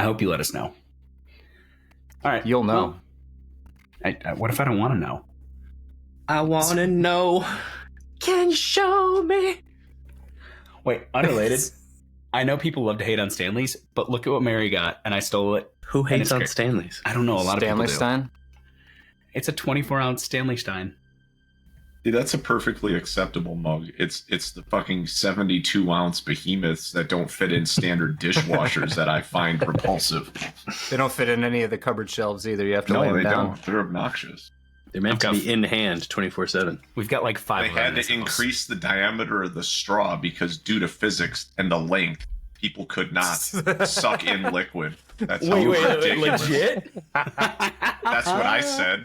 hope you let us know. All right. You'll know. Well, what if I don't want to know? I want to know. Can you show me? Wait, unrelated. I know people love to hate on Stanleys, but look at what Mary got, and I stole it. Who hates on Stanleys? I don't know. A lot of people do. Stein? It's a 24-ounce Stanley Stein. Dude, that's a perfectly acceptable mug. It's the fucking 72-ounce behemoths that don't fit in standard dishwashers that I find repulsive. They don't fit in any of the cupboard shelves either. You have to lay them down. Don't. They're obnoxious. They're meant to be in hand 24/7. We've got like 5 They of had them to increase the diameter of the straw because due to physics and the length, people could not suck in liquid. That's how ridiculous. Legit? That's what I said.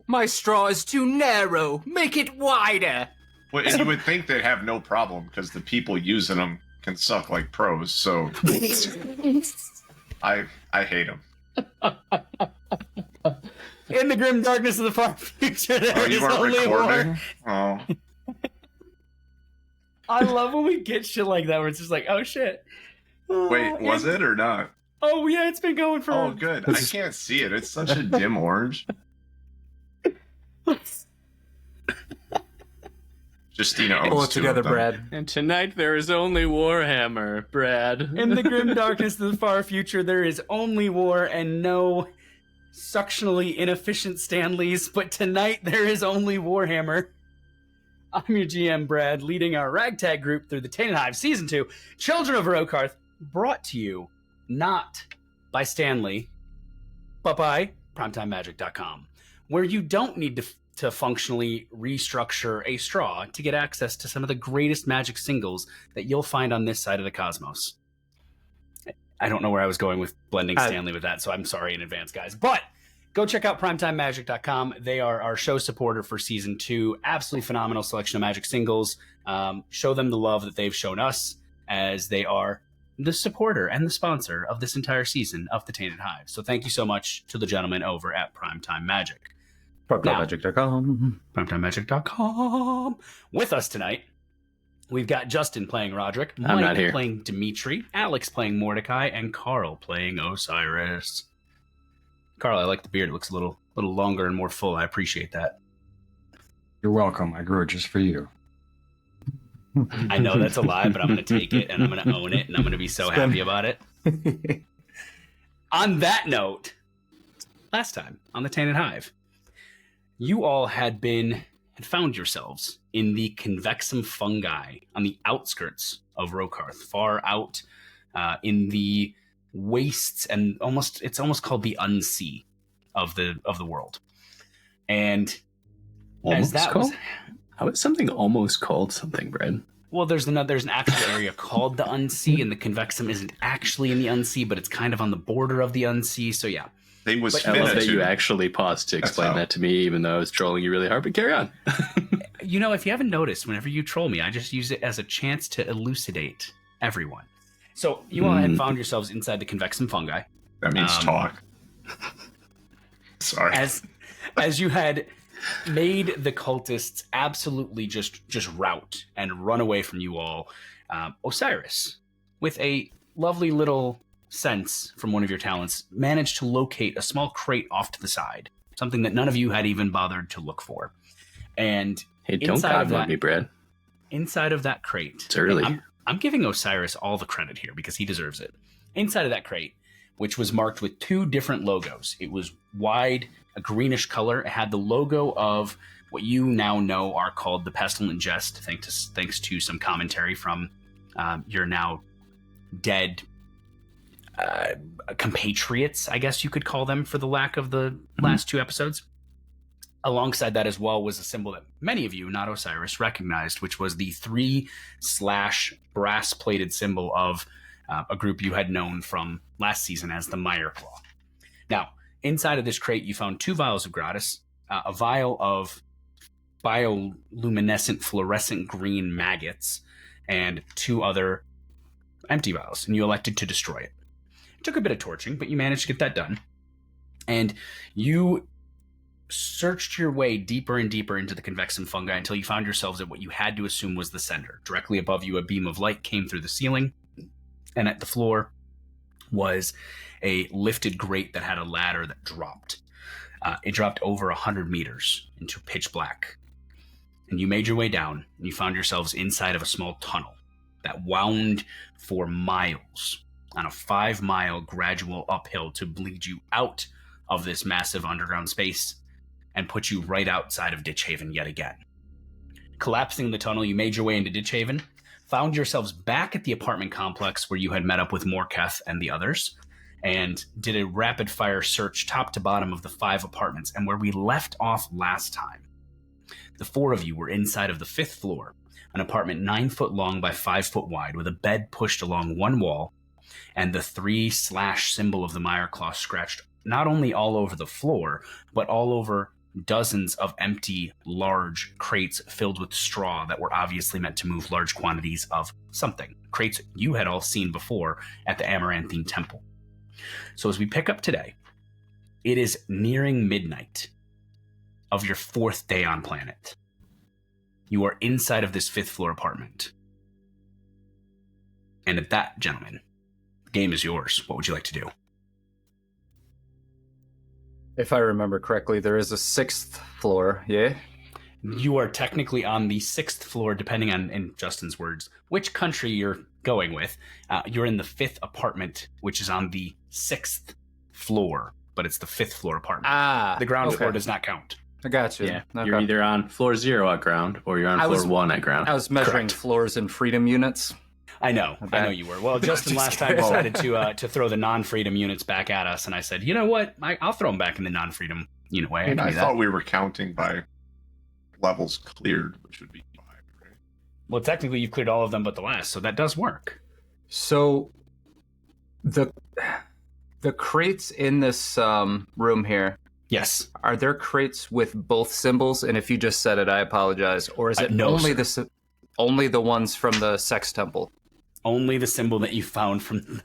My straw is too narrow. Make it wider. Well, and you would think they'd have no problem because the people using them can suck like pros. So I hate them. In the grim darkness of the far future, there is you weren't only recording? war. Oh, I love when we get shit like that where it's just like, oh shit. wait, was it or not? Oh yeah, it's been going for. Oh, good. I can't see it. It's such a dim orange. Justina Pull owns it two together, of them. Brad. And tonight there is only Warhammer, Brad. In the grim darkness of the far future, there is only war and no suctionally inefficient Stanleys, but tonight there is only Warhammer. I'm your GM, Brad, leading our ragtag group through the Tainted Hive Season 2, Children of Rokarth, brought to you not by Stanley, but by PrimetimeMagic.com, where you don't need to functionally restructure a straw to get access to some of the greatest Magic singles that you'll find on this side of the cosmos. I don't know where I was going with blending Stanley with that, so I'm sorry in advance, guys. But go check out PrimetimeMagic.com. They are our show supporter for Season 2. Absolutely phenomenal selection of Magic singles. Show them the love that they've shown us, as they are the supporter and the sponsor of this entire season of the Tainted Hive. So thank you so much to the gentlemen over at Primetime Magic. PrimetimeMagic.com. PrimetimeMagic.com. With us tonight, we've got Justin playing Roderick, I'm not Mike here. playing Dmitry, Alex playing Mordecai, and Carl playing Osiris. Carl, I like the beard. It looks a little longer and more full. I appreciate that. You're welcome. I grew it just for you. I know that's a lie, but I'm going to take it, and I'm going to own it, and I'm going to be so happy about it. On that note, last time on the Tainted Hive, you all had found yourselves in the convexum fungi on the outskirts of Rokarth, far out in the wastes, and it's almost called the unsea of the world. And Almost as that called? was, How is something almost called something, Brad? well, there's an actual area called the unsea, and the convexum isn't actually in the unsea, but it's kind of on the border of the unsea. So yeah. They was I love that finna you to. actually paused to explain how. that to me, even though I was trolling you really hard. But carry on. You know, if you haven't noticed, whenever you troll me, I just use it as a chance to elucidate everyone. So you all had found yourselves inside the convexum fungi. That means talk. Sorry. As you had made the cultists absolutely just rout and run away from you all, Osiris, with a lovely little sense from one of your talents, managed to locate a small crate off to the side, something that none of you had even bothered to look for. And Hey, don't inside of codword that- me, Brad. inside of that crate, It's early. I'm giving Osiris all the credit here because he deserves it. Inside of that crate, which was marked with 2 different logos, it was wide, a greenish color. It had the logo of what you now know are called the Pestilent Jest, thanks to some commentary from your now dead compatriots, I guess you could call them, for the lack of the last 2 episodes. Alongside that as well was a symbol that many of you, not Osiris, recognized, which was the 3/ brass-plated symbol of a group you had known from last season as the Mireclaw. Now, inside of this crate, you found 2 vials of gratis, a vial of bioluminescent fluorescent green maggots, and 2 other empty vials, and you elected to destroy it. It took a bit of torching, but you managed to get that done. And you searched your way deeper and deeper into the convexum fungi until you found yourselves at what you had to assume was the center. Directly above you, a beam of light came through the ceiling, and at the floor was a lifted grate that had a ladder that dropped. It dropped over 100 meters into pitch black. And you made your way down, and you found yourselves inside of a small tunnel that wound for miles on a 5-mile gradual uphill to bleed you out of this massive underground space and put you right outside of Ditchhaven yet again. Collapsing the tunnel, you made your way into Ditchhaven, found yourselves back at the apartment complex where you had met up with Mordecai and the others, and did a rapid-fire search top to bottom of the 5 apartments. And where we left off last time, the 4 of you were inside of the 5th floor, an apartment 9 foot long by 5 foot wide, with a bed pushed along one wall, and the 3 slash symbol of the Mireclaw scratched not only all over the floor, but all over dozens of empty, large crates filled with straw that were obviously meant to move large quantities of something. Crates you had all seen before at the Amaranthine Temple. So as we pick up today, it is nearing midnight of your 4th day on planet. You are inside of this 5th floor apartment. And at that, gentlemen, the game is yours. What would you like to do? If I remember correctly, there is a 6th floor, yeah? You are technically on the 6th floor, depending on, in Justin's words, which country you're going with. You're in the 5th apartment, which is on the 6th floor, but it's the 5th floor apartment. The ground floor does not count. I got you. Yeah, Okay. you're either on floor 0 at ground, or you're on floor 1 at ground. I was measuring Correct. floors in freedom units. I know you were. Well, Justin last time decided to throw the non-freedom units back at us, and I said, you know what? I'll throw them back in the non-freedom unit way. I thought we were counting by levels cleared, which would be 5, right? Well, technically, you've cleared all of them but the last, so that does work. So, the crates in this room here, Yes. are there crates with both symbols? And if you just said it, I apologize. Or is it No, only the ones from the Sex Temple? Only the symbol that you found from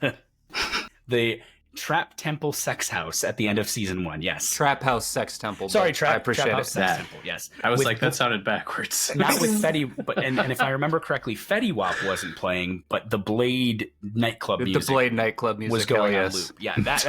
the Trap Temple Sex House at the end of season 1. Yes. Trap House Sex Temple. Sorry, I Trap appreciate House it. Sex Temple. Yes. I was With- like, that sounded backwards. Not with Fetty, but and if I remember correctly, Fetty Wap wasn't playing, but the Blade nightclub The music Blade nightclub music was going hell on yes. loop. Yeah, that's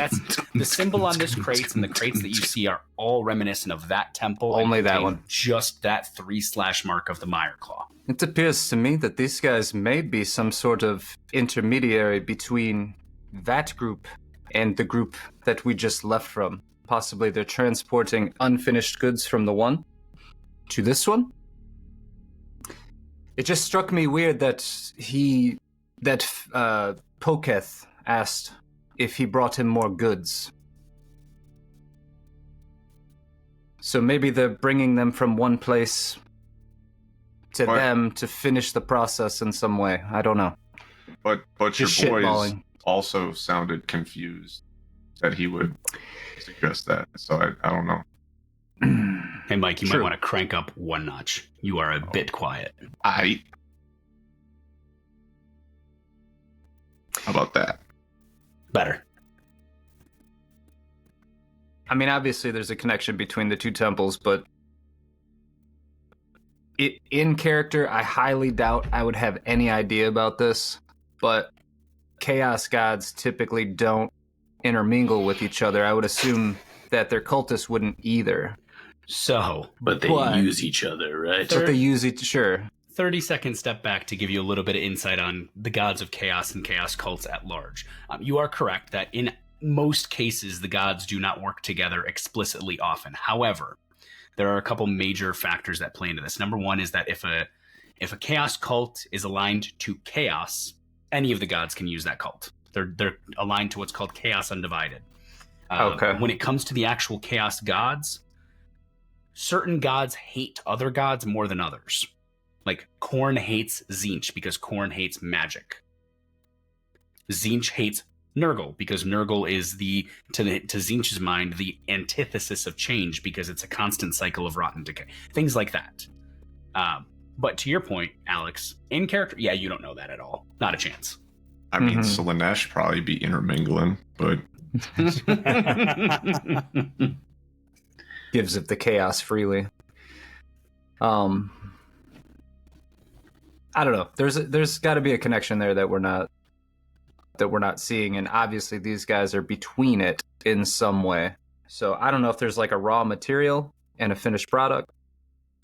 the symbol on this crates, and the crates that you see are all reminiscent of that temple. Only and that contain one. Just that 3/ mark of the Mireclaw. It appears to me that these guys may be some sort of intermediary between that group and the group that we just left from. Possibly they're transporting unfinished goods from the one to this one. It just struck me weird that Poketh asked if he brought him more goods. So maybe they're bringing them from one place to But- them to finish the process in some way. I don't know. But your Just boys shitballing. also sounded confused that he would suggest that. So I don't know. Hey, Mike, you might True. want to crank up one notch. You are a bit quiet. How about that? Better. I mean, obviously there's a connection between the two temples, but in character, I highly doubt I would have any idea about this, but chaos gods typically don't intermingle with each other. I would assume that their cultists wouldn't either. So, But they What? use each other, right? But they use each, sure. 30-second step back to give you a little bit of insight on the gods of chaos and chaos cults at large. You are correct that in most cases, the gods do not work together explicitly often. However, there are a couple major factors that play into this. Number one is that if a chaos cult is aligned to chaos, any of the gods can use that cult. They're aligned to what's called chaos undivided. Okay. When it comes to the actual chaos gods, certain gods hate other gods more than others. Like Khorne hates Tzeentch because Khorne hates magic. Tzeentch hates Nurgle because Nurgle is to Tzeentch's mind the antithesis of change because it's a constant cycle of rotten decay. Things like that. But to your point, Alex, in character, yeah, you don't know that at all. Not a chance. I mean, Mhm. Slanesh probably be intermingling, but Gives of the chaos freely. I don't know. There's got to be a connection there that we're not that we're not seeing, and obviously these guys are between it in some way. So I don't know if there's like a raw material and a finished product,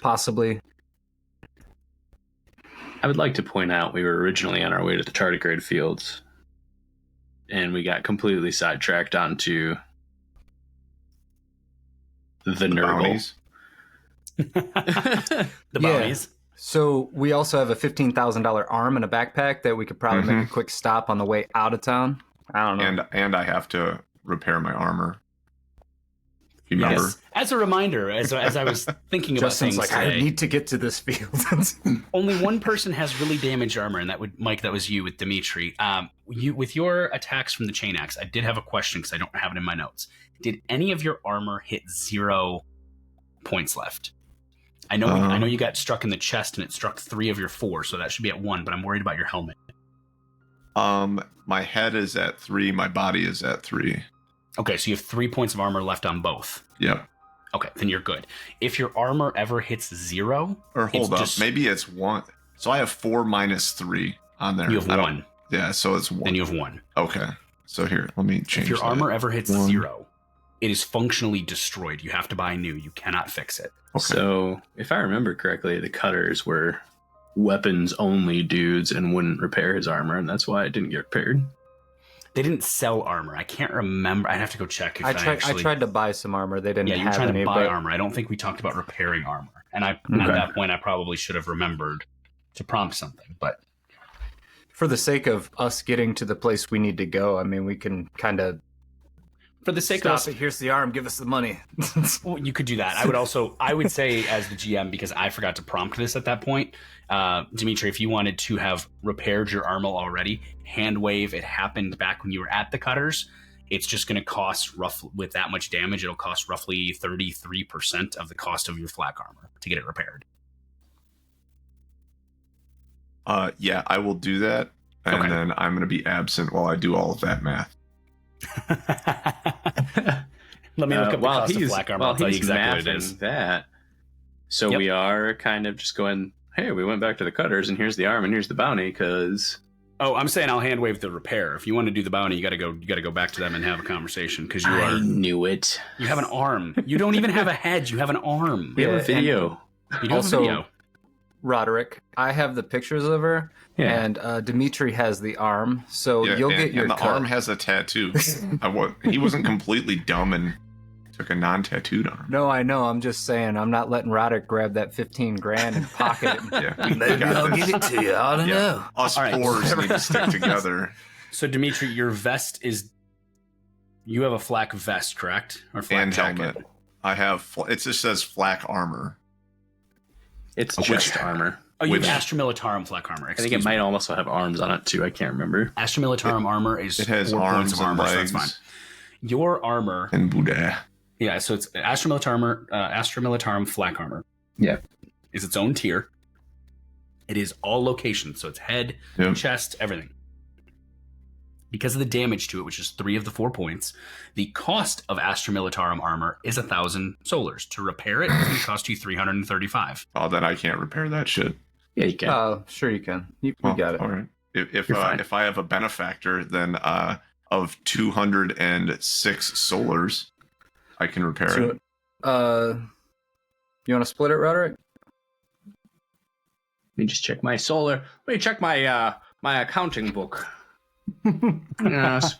possibly. I would like to point out we were originally on our way to the tardigrade fields, and we got completely sidetracked onto the Nurgle. Bounties. The Yeah. bounties. So we also have a $15,000 arm and a backpack that we could probably make a quick stop on the way out of town. I don't know. And I have to repair my armor. You remember? Yes. As a reminder, as I was thinking about Justin's things like, I today, need to get to this field. only one person has really damaged armor, and that was you with Dmitry. You with your attacks from the chain axe. I did have a question because I don't have it in my notes. Did any of your armor hit 0 points left? I know you got struck in the chest, and it struck 3 of your 4, so that should be at 1. But I'm worried about your helmet. My head is at 3. My body is at 3. Okay, so you have 3 points of armor left on both. Yep. Okay, then you're good. If your armor ever hits 0, Or hold up, just- maybe it's 1. So I have 4 minus 3 on there. you have I don't- 1. Yeah, so it's 1. Then you have 1. Okay. So here, let me change If your that. armor ever hits 1. 0, it is functionally destroyed. You have to buy new. You cannot fix it. Okay. So, if I remember correctly, the cutters were weapons only dudes and wouldn't repair his armor, and that's why it didn't get repaired. They didn't sell armor. I can't remember. I'd have to go check if I actually... tried to buy some armor. They didn't Yeah, you're have trying any. to buy but armor. I don't think we talked about repairing armor. And at Okay. that point, I probably should have remembered to prompt something. But for the sake of us getting to the place we need to go, I mean, we can kind of for the sake stop of us, it. Here's the arm. Give us the money. well, you could do that. I would say as the GM, because I forgot to prompt this at that point, Dmitry, if you wanted to have repaired your armor already, hand wave, it happened back when you were at the cutters. It's just going to cost roughly, with that much damage, it'll cost roughly 33% of the cost of your flak armor to get it repaired. Yeah, I will do that. And Okay. then I'm going to be absent while I do all of that math. Let me look up the while cost of he's, flak armor. while I'll tell you he's exactly what it mathing is. that. So Yep. we are kind of just going, hey, we went back to the cutters, and here's the arm, and here's the bounty, because Oh, I'm saying I'll hand wave the repair. If you want to do the bounty, you got to go back to them and have a conversation because you knew it. you have an arm. You don't even have a head. You have an arm. We have Yeah, a video. You do Also- have a video. Roderick, I have the pictures of her, Yeah. and Dmitry has the arm, so Yeah, you'll and, get your and the cut. arm has a tattoo. He wasn't completely dumb and took a non-tattooed arm. No, I know. I'm just saying. I'm not letting Roderick grab that 15 grand and pocket it. Yeah, we got this. it to you. I don't Yeah. Us All right. fours need to stick together. So Dmitry, your vest is. You have a flak vest, correct? Or flak And jacket? helmet. I have. It just says flak armor. It's Which- just armor. Oh, you have Which- Astra Militarum flak armor. I think it might also have arms on it, too. I can't remember. Astra Militarum armor is It has 4 points arms of and armor, so legs that's fine. Your armor, and Buddha. yeah. So it's Astra Militarum flak armor. Yeah. Is its own tier. It is all locations, so it's head, Yep. chest, everything. Because of the damage to it, which is 3 of the 4 points, the cost of Astra Militarum armor is 1,000 solars. To repair it, it's going to cost you 335. Oh, then I can't repair that shit. Yeah, you can. Oh, sure you can. You Well, got it. All right. If You're fine. I have a benefactor, then of 206 solars, I can repair So, it. you want to split it, Roderick? Let me just check my solar. Let me check my my accounting book. Yes.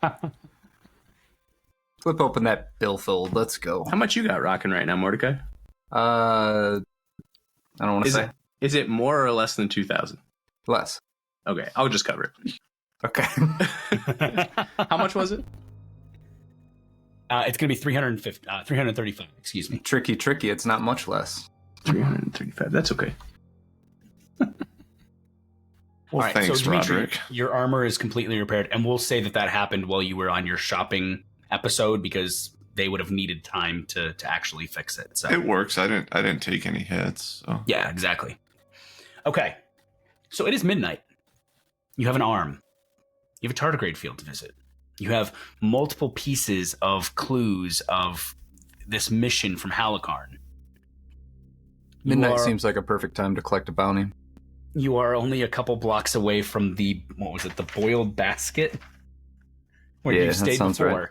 Flip open that billfold. Let's go. How much you got rocking right now, Mordecai? I don't want to Is say it, is it more or less than 2,000? less. Okay, I'll just cover it. Okay. How much was it? It's going to be 335, excuse me. tricky. It's not much less. 335. That's okay. Well, All right, thanks, so Dmitry, Roderick. your armor is completely repaired, and we'll say that happened while you were on your shopping episode because they would have needed time to actually fix it. So It works. I didn't take any hits. So. yeah, exactly. Okay, so it is midnight. You have an arm. You have a tardigrade field to visit. You have multiple pieces of clues of this mission from Halikarn. Midnight seems like a perfect time to collect a bounty. You are only a couple blocks away from the boiled basket. where Yeah, you've that stayed sounds before. right.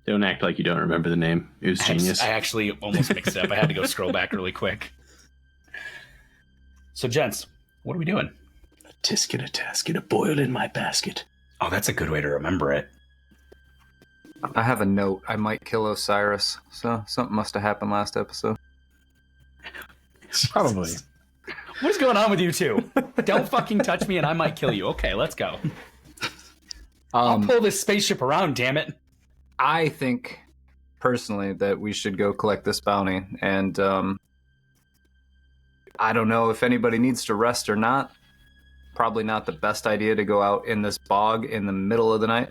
Don't act like you don't remember the name. It was genius. I actually almost mixed it up. I had to go scroll back really quick. So, gents, what are we doing? A tisket, a tasket, a boil in my basket. Oh, that's a good way to remember it. I have a note. I might kill Osiris, so something must have happened last episode. Probably. What is going on with you two? Don't fucking touch me and I might kill you. Okay, let's go. I'll pull this spaceship around, damn it. I think, personally, that we should go collect this bounty, and I don't know if anybody needs to rest or not. Probably not the best idea to go out in this bog in the middle of the night.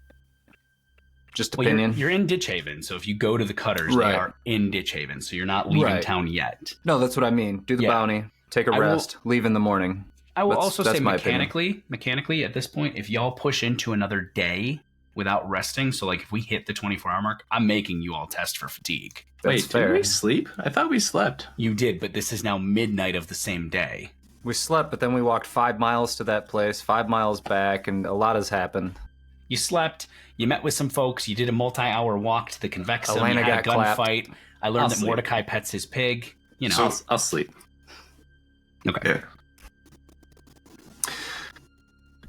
Just opinion. You're in Ditch Haven, so if you go to the Cutters, Right. they are in Ditch Haven, so you're not leaving Right. town yet. No, that's what I mean. Do the Yeah. bounty, take a rest, leave in the morning. I will That's- also that's say my opinion. mechanically, at this point, if y'all push into another day without resting, so like if we hit the 24-hour mark, I'm making you all test for fatigue. That's Wait, fair. did we sleep? I thought we slept. You did, but this is now midnight of the same day. We slept, but then we walked 5 miles to that place, 5 miles back, and a lot has happened. You slept, you met with some folks, you did a multi-hour walk to the Convexum, Elena you had a got clapped. gunfight. I learned I'll that sleep. Mordecai pets his pig. You know, So- I'll sleep okay. Yeah.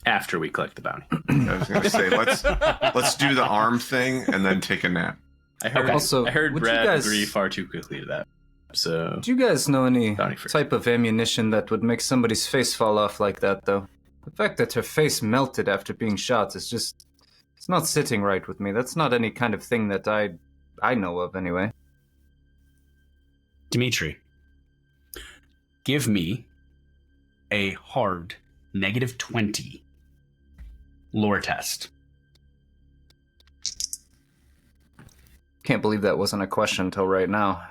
after we collect the bounty. I was gonna say let's do the arm thing and then take a nap. I heard. Okay. Also, I heard would you Brad guys- agree far too quickly to that. So Do you guys know any Bounty free. type of ammunition that would make somebody's face fall off like that, though? The fact that her face melted after being shot is just... It's not sitting right with me. That's not any kind of thing that I know of, anyway. Dmitry, give me a hard -20 lore test. Can't believe that wasn't a question until right now.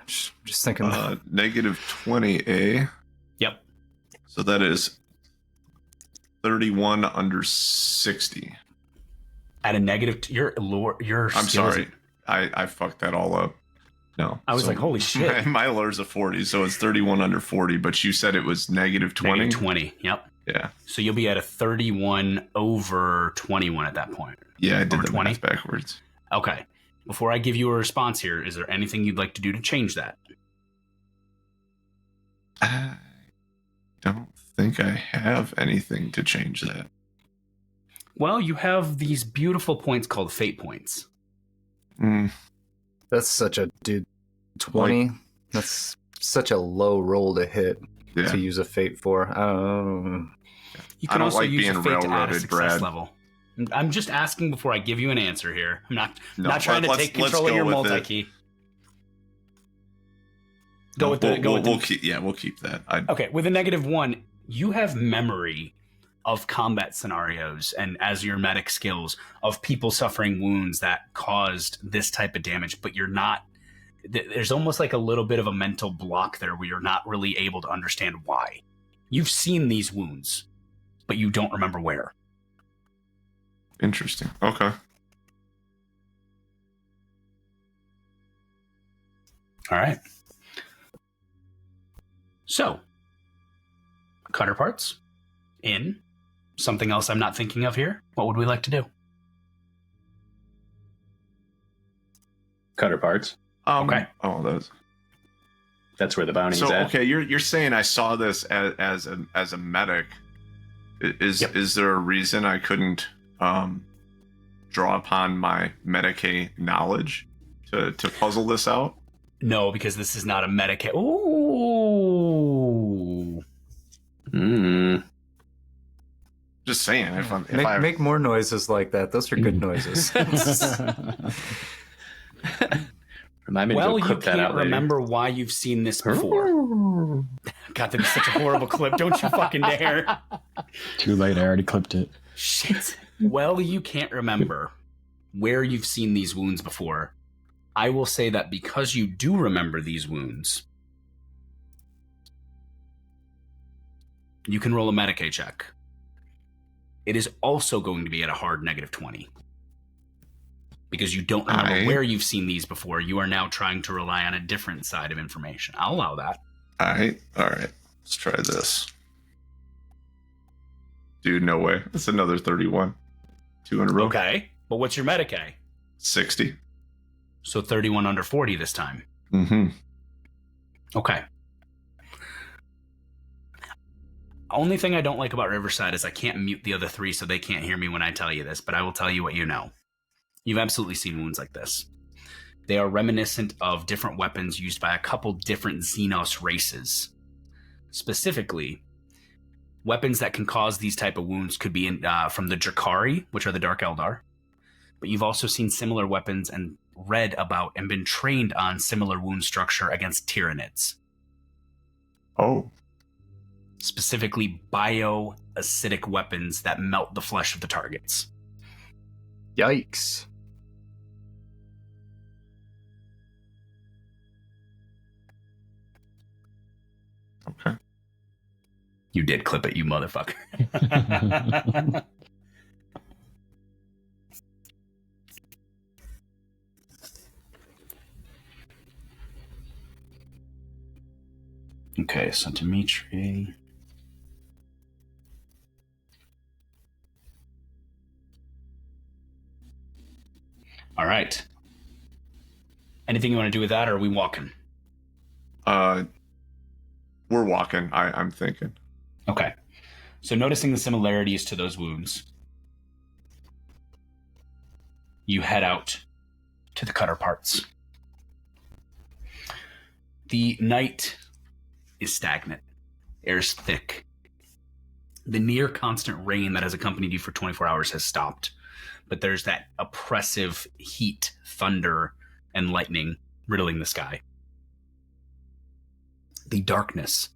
Just thinking... -20, eh? Yep. So that is 31 under 60. At a negative, your I'm skill is- sorry. I fucked that all up. No. I was like, holy shit. My lore's a 40, so it's 31 under 40, but you said it was -20? -20. Yep. Yeah. So you'll be at a 31 over 21 at that point. Yeah, I did Over the 20? math backwards. Okay. Before I give you a response here, is there anything you'd like to do to change that? I don't think I have anything to change that. Well, you have these beautiful points called fate points. Mm, That's such a... Dude, 20? That's such a low roll to hit yeah. to use a fate for. I don't know. You I can don't also like use being a fate to add a railroaded, success Brad. level. I'm just asking before I give you an answer here. I'm not No, trying to let's- take let's control of go your with multi it. key. No, Go with the we'll keep. Yeah, we'll keep that. Okay, with a -1, you have memory of combat scenarios and as your medic skills of people suffering wounds that caused this type of damage, but you're not. There's almost like a little bit of a mental block there where you're not really able to understand why. You've seen these wounds, but you don't remember where. Interesting. Okay. All right. So, cutter parts in. Something else I'm not thinking of here. What would we like to do? cutter parts. Okay. Oh, That's where the bounty's so at. okay. You're saying I saw this as a medic. Is Yep. is there a reason I couldn't draw upon my Medicaid knowledge to puzzle this out? No, because this is not a Medicaid. Ooh. Mm. Just saying. Make more noises like that. Those are good noises. Remind me Well, to you go clip that can't out later. remember why you've seen this before. God, that is such a horrible clip. Don't you fucking dare. Too late. I already clipped it. Shit. Well, you can't remember where you've seen these wounds before. I will say that because you do remember these wounds, you can roll a Medicaid check. It is also going to be at a hard -20. Because you don't remember where you've seen these before. You are now trying to rely on a different side of information. I'll allow that. All right. Let's try this. Dude, no way. That's another 31. 2 in a row. Okay. But what's your Mordecai? 60. So 31 under 40 this time. Mm-hmm. Okay. Only thing I don't like about Riverside is I can't mute the other three so they can't hear me when I tell you this, but I will tell you what you know. You've absolutely seen wounds like this. They are reminiscent of different weapons used by a couple different Xenos races. Specifically, weapons that can cause these type of wounds could be from the Drakari, which are the Dark Eldar. But you've also seen similar weapons and read about and been trained on similar wound structure against Tyranids. Oh. Specifically bio-acidic weapons that melt the flesh of the targets. Yikes. Okay. You did clip it, you motherfucker. Okay, so Dmitry. All right. Anything you want to do with that, or are we walking? We're walking, I'm thinking. Okay. So noticing the similarities to those wounds, you head out to the cutter parts. The night is stagnant. Air's thick. The near constant rain that has accompanied you for 24 hours has stopped. But there's that oppressive heat, thunder, and lightning riddling the sky. The darkness,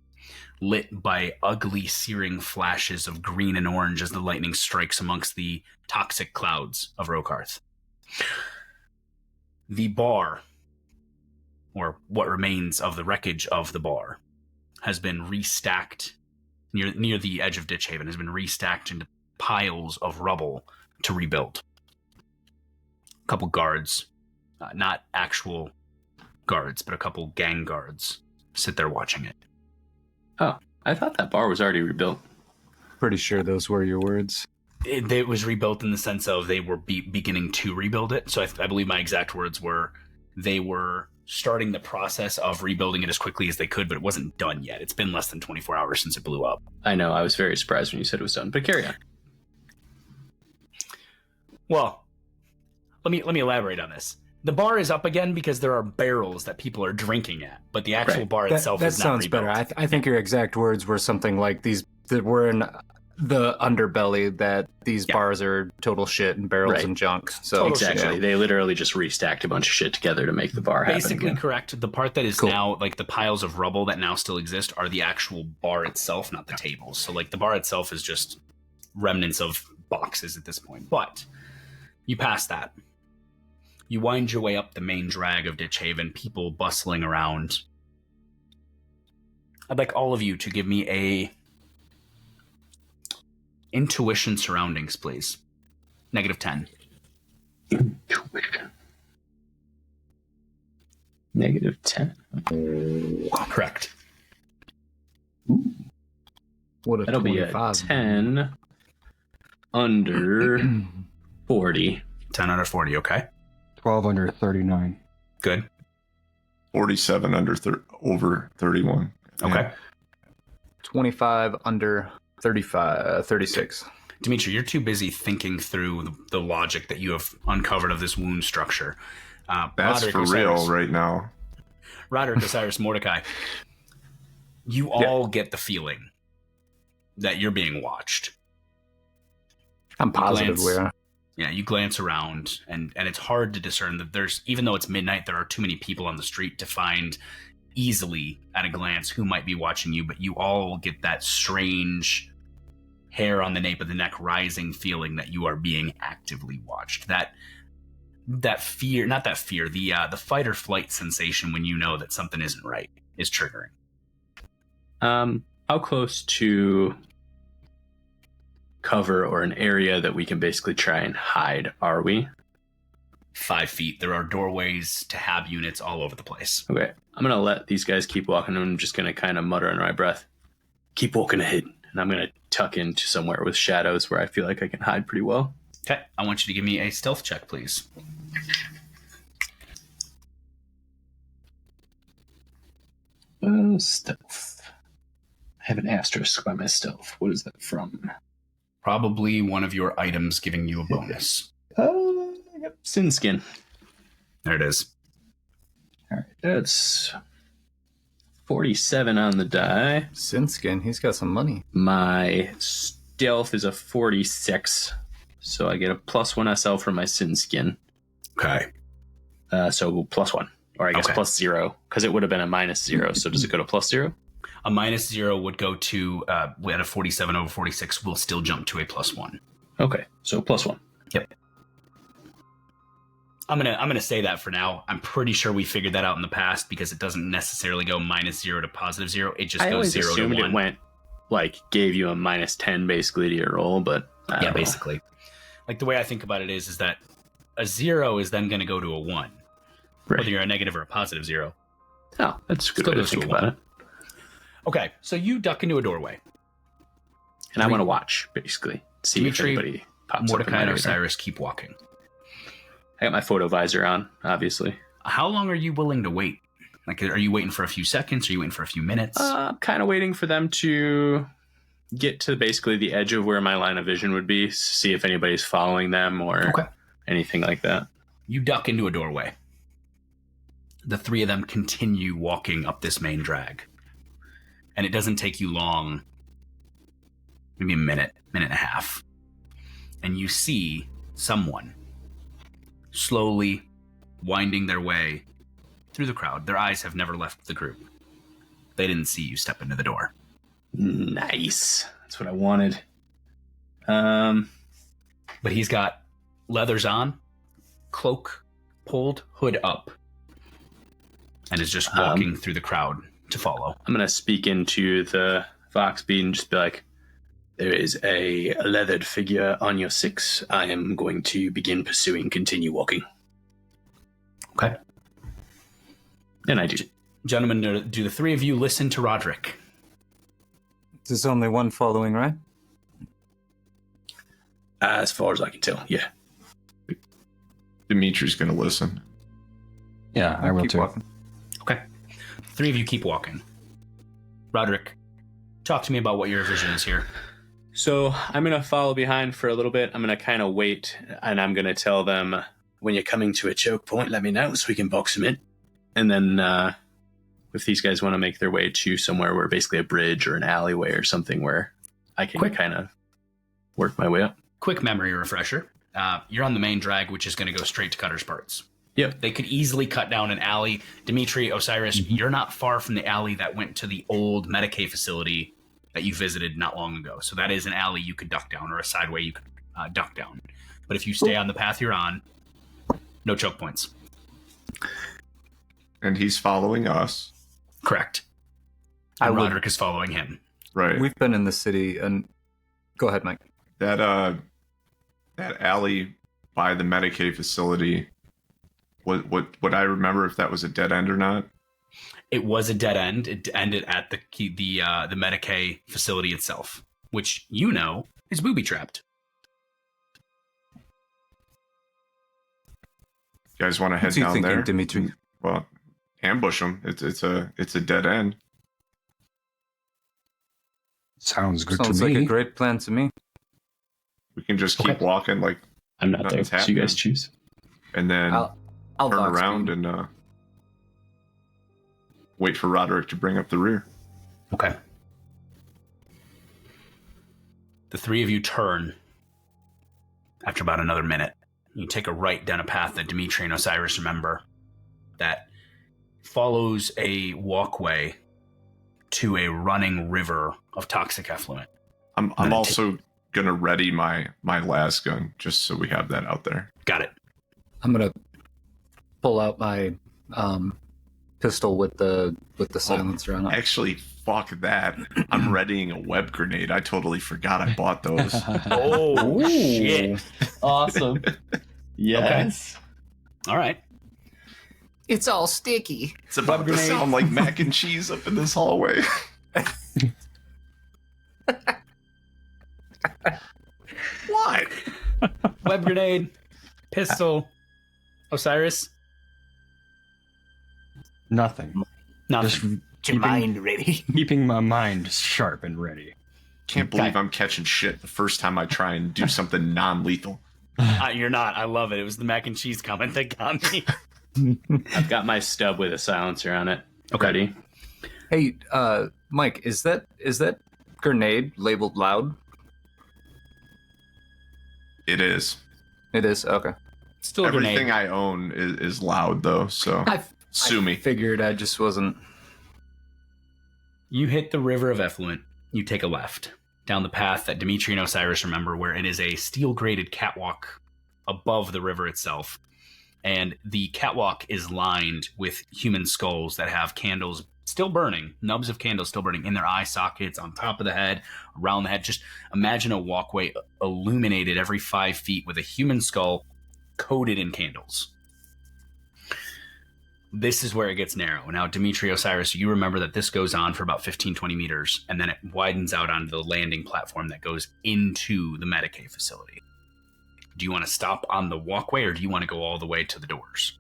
lit by ugly, searing flashes of green and orange as the lightning strikes amongst the toxic clouds of Rokarth. The bar, or what remains of the wreckage of the bar, has been restacked near the edge of Ditch Haven, has been restacked into piles of rubble to rebuild. A couple guards, not actual guards, but a couple gang guards sit there watching it. Oh, I thought that bar was already rebuilt. Pretty sure those were your words. It was rebuilt in the sense of they were beginning to rebuild it. So I believe my exact words were they were starting the process of rebuilding it as quickly as they could, but it wasn't done yet. It's been less than 24 hours since it blew up. I know, I was very surprised when you said it was done, but carry on. Well, let me elaborate on this. The bar is up again because there are barrels that people are drinking at, but the actual bar itself that is not sounds rebuilt. better. I think your exact words were something like these that were in the underbelly, that these bars are total shit and barrels and junk. So Total Exactly. shit. They literally just restacked a bunch of shit together to make the bar happen. Basically again. correct. The part that is Cool. now, like the piles of rubble that now still exist, are the actual bar itself, not the tables. So like the bar itself is just remnants of boxes at this point. But you pass that. You wind your way up the main drag of Ditch Haven, people bustling around. I'd like all of you to give me a intuition surroundings, please. -10. Intuition. -10. Correct. what a That'll be a 25. 10 under 40. 10 out of 40, okay. 12 under 39. Good. 47 over 31. Okay. 25 under 36. Dmitry, you're too busy thinking through the logic that you have uncovered of this wound structure. That's Roderick, for Osiris, real right now. Roderick, Osiris, Mordecai, you all get the feeling that you're being watched. I'm positive glance- we are. Yeah, you glance around, and it's hard to discern that there's, even though it's midnight, there are too many people on the street to find easily at a glance who might be watching you, but you all get that strange hair on the nape of the neck rising feeling that you are being actively watched. That fear, not that fear, the fight or flight sensation when you know that something isn't right is triggering. How close to cover or an area that we can basically try and hide are we? 5 feet. There are doorways to hab units all over the place. Okay, I'm gonna let these guys keep walking, and I'm just gonna kind of mutter under my breath, "Keep walking ahead," and I'm gonna tuck into somewhere with shadows where I feel like I can hide pretty well. Okay, I want you to give me a stealth check, please. Stealth. I have an asterisk by my stealth. What is that from? Probably one of your items giving you a bonus. Yep. Sin skin. There it is. All right, that's 47 on the die. Sinskin, he's got some money. My stealth is a 46, so I get a +1 SL from my sin skin. Okay. So +1, or I guess Okay. +0, because it would have been a -0. So does it go to +0? A -0 would go to, at a 47 over 46, will still jump to a +1. Okay, so +1. Yep. I'm gonna say that for now. I'm pretty sure we figured that out in the past because it doesn't necessarily go -0 to +0. It just I goes always 0 to assumed 1. it went, like, gave you a -10 basically to your roll, but I Yeah, don't know. basically. Like the way I think about it is that a 0 is then going to go to a 1, Right. whether you're a negative or a positive 0. Oh, that's a good Still way to goes to think a about it. Okay, so you duck into a doorway. And I want to watch, basically, see Dmitry, if anybody pops up. Mordecai in and my radar. Osiris keep walking. I got my photo visor on, obviously. How long are you willing to wait? Like, are you waiting for a few seconds? Are you waiting for a few minutes? Kind of waiting for them to get to basically the edge of where my line of vision would be, see if anybody's following them or Okay. anything like that. You duck into a doorway. The three of them continue walking up this main drag. And it doesn't take you long, maybe a minute and a half. And you see someone slowly winding their way through the crowd. Their eyes have never left the group. They didn't see you step into the door. Nice. That's what I wanted. But he's got leathers on, cloak pulled, hood up, and is just walking through the crowd to follow. I'm going to speak into the Vox bead and just be like, there is a leathered figure on your 6. I am going to begin pursuing. Continue walking. Okay. And I do. Gentlemen, do the three of you listen to Roderick? There's only one following, right? As far as I can tell, yeah. Dimitri's going to listen. Yeah, I will Keep too. walking. Okay. Three of you keep walking. Roderick, talk to me about what your vision is here. So I'm going to follow behind for a little bit. I'm going to kind of wait, and I'm going to tell them, when you're coming to a choke point, let me know so we can box them in. And then if these guys want to make their way to somewhere where basically a bridge or an alleyway or something where I can kind of work my way up. Quick memory refresher. You're on the main drag, which is going to go straight to Cutter's Parts. Yep. They could easily cut down an alley. Dmitry, Osiris, you're not far from the alley that went to the old Mordecai facility that you visited not long ago. So that is an alley you could duck down, or a sideway you could duck down. But if you stay on the path you're on, no choke points. And he's following us. Correct. I And would- Roderick is following him. Right. We've been in the city, and go ahead, Mike. That alley by the Medicaid facility, would I remember if that was a dead end or not? It was a dead end. It ended at the Mordecai facility itself, which you know is booby trapped. You guys want to head What are you down thinking, there? Dmitry? Well, ambush them. It's a dead end. Sounds good Sounds to like me. a great plan to me. We can just keep Okay. walking, like, I'm not there, Nothing's so you guys happening. choose. and then I'll turn box around you. and wait for Roderick to bring up the rear. Okay. The three of you turn after about another minute. You take a right down a path that Dmitry and Osiris remember that follows a walkway to a running river of toxic effluent. I'm also gonna ready my las gun just so we have that out there. Got it. I'm gonna pull out my pistol with the silencer on it. Actually, fuck that. I'm readying a web grenade. I totally forgot I bought those. Oh, shit. Awesome. Yes. All right. It's all sticky. It's about to grenade. sound like mac and cheese up in this hallway. What? Web grenade, pistol. Osiris? Nothing. Nothing. Just Your mind ready. keeping my mind sharp and ready. Can't believe I'm catching shit the first time I try and do something non-lethal. You're not. I love it. It was the mac and cheese comment that got me. I've got my stub with a silencer on it. Okay. Ready? Hey, Mike, is that grenade labeled loud? It is. It is. Okay. Still a Everything grenade. I own is loud though, so sue me. Figured I just wasn't. You hit the river of effluent. You take a left down the path that Dmitry and Osiris remember, where it is a steel-grated catwalk above the river itself. And the catwalk is lined with human skulls that have candles still burning, nubs of candles still burning in their eye sockets, on top of the head, around the head. Just imagine a walkway illuminated every 5 feet with a human skull coated in candles. This is where it gets narrow. Now, Dmitry, Osiris, you remember that this goes on for about 15, 20 meters, and then it widens out onto the landing platform that goes into the Mordecai facility. Do you want to stop on the walkway, or do you want to go all the way to the doors?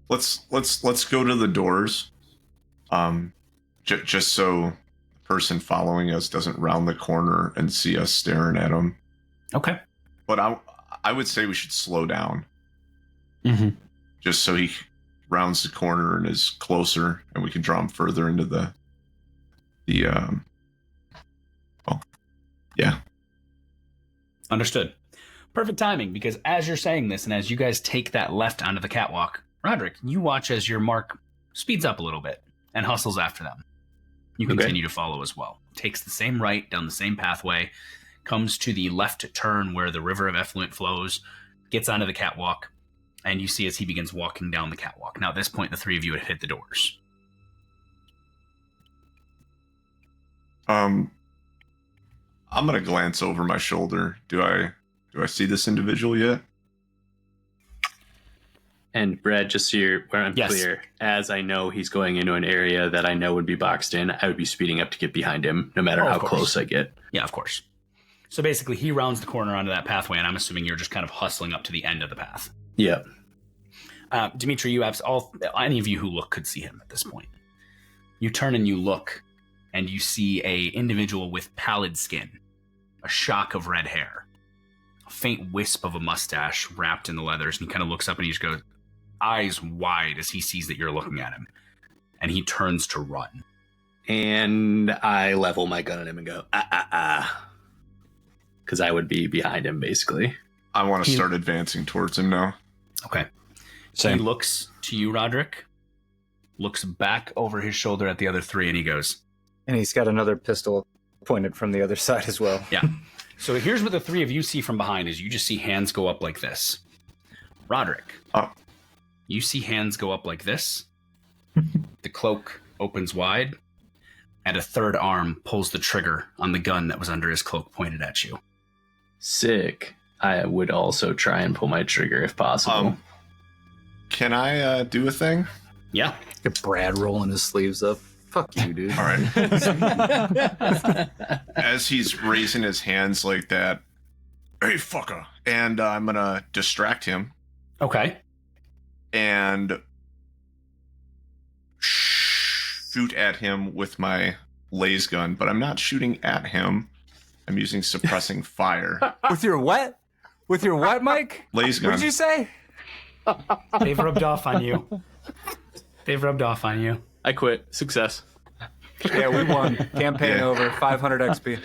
Let's go to the doors. Just so the person following us doesn't round the corner and see us staring at them. Okay. But I would say we should slow down. Mm-hmm. Just so he rounds the corner and is closer, and we can draw him further into the yeah. Understood. Perfect timing, because as you're saying this, and as you guys take that left onto the catwalk, Roderick, you watch as your mark speeds up a little bit and hustles after them. You continue to follow as well. Takes the same right down the same pathway, comes to the left turn where the river of effluent flows, gets onto the catwalk, and you see as he begins walking down the catwalk. Now, at this point, the three of you have hit the doors. I'm gonna glance over my shoulder. Do I see this individual yet? And Brad, just so you're where I'm Yes. clear, as I know he's going into an area that I know would be boxed in, I would be speeding up to get behind him, no matter Oh, of how course. close I get. Yeah, of course. So basically, he rounds the corner onto that pathway, and I'm assuming you're just kind of hustling up to the end of the path. Yeah. Dmitry, you have any of you who look could see him at this point. You turn and you look, and you see a individual with pallid skin, a shock of red hair, a faint wisp of a mustache wrapped in the leathers, and he kind of looks up and he just goes, eyes wide as he sees that you're looking at him, and he turns to run. And I level my gun at him and go, because I would be behind him, basically. I want to start advancing towards him now. Okay. Same. He looks to you, Roderick, looks back over his shoulder at the other three, and he goes, And he's got another pistol pointed from the other side as well. yeah. So here's what the three of you see from behind is you just see hands go up like this. Roderick, you see hands go up like this. The cloak opens wide, and a third arm pulls the trigger on the gun that was under his cloak pointed at you. Sick. I would also try and pull my trigger if possible. Can I do a thing? Yeah. Look at Brad rolling his sleeves up. Fuck you, dude. All right. As he's raising his hands like that, hey fucker, and I'm gonna distract him Okay. and shoot at him with my laser gun, but I'm not shooting at him. I'm using suppressing fire. With your what? With your what, Mike? Laser gun. What did you say? They've rubbed off on you. They've rubbed off on you. I quit. Success. Yeah, we won. Campaign Yeah. over. 500 XP.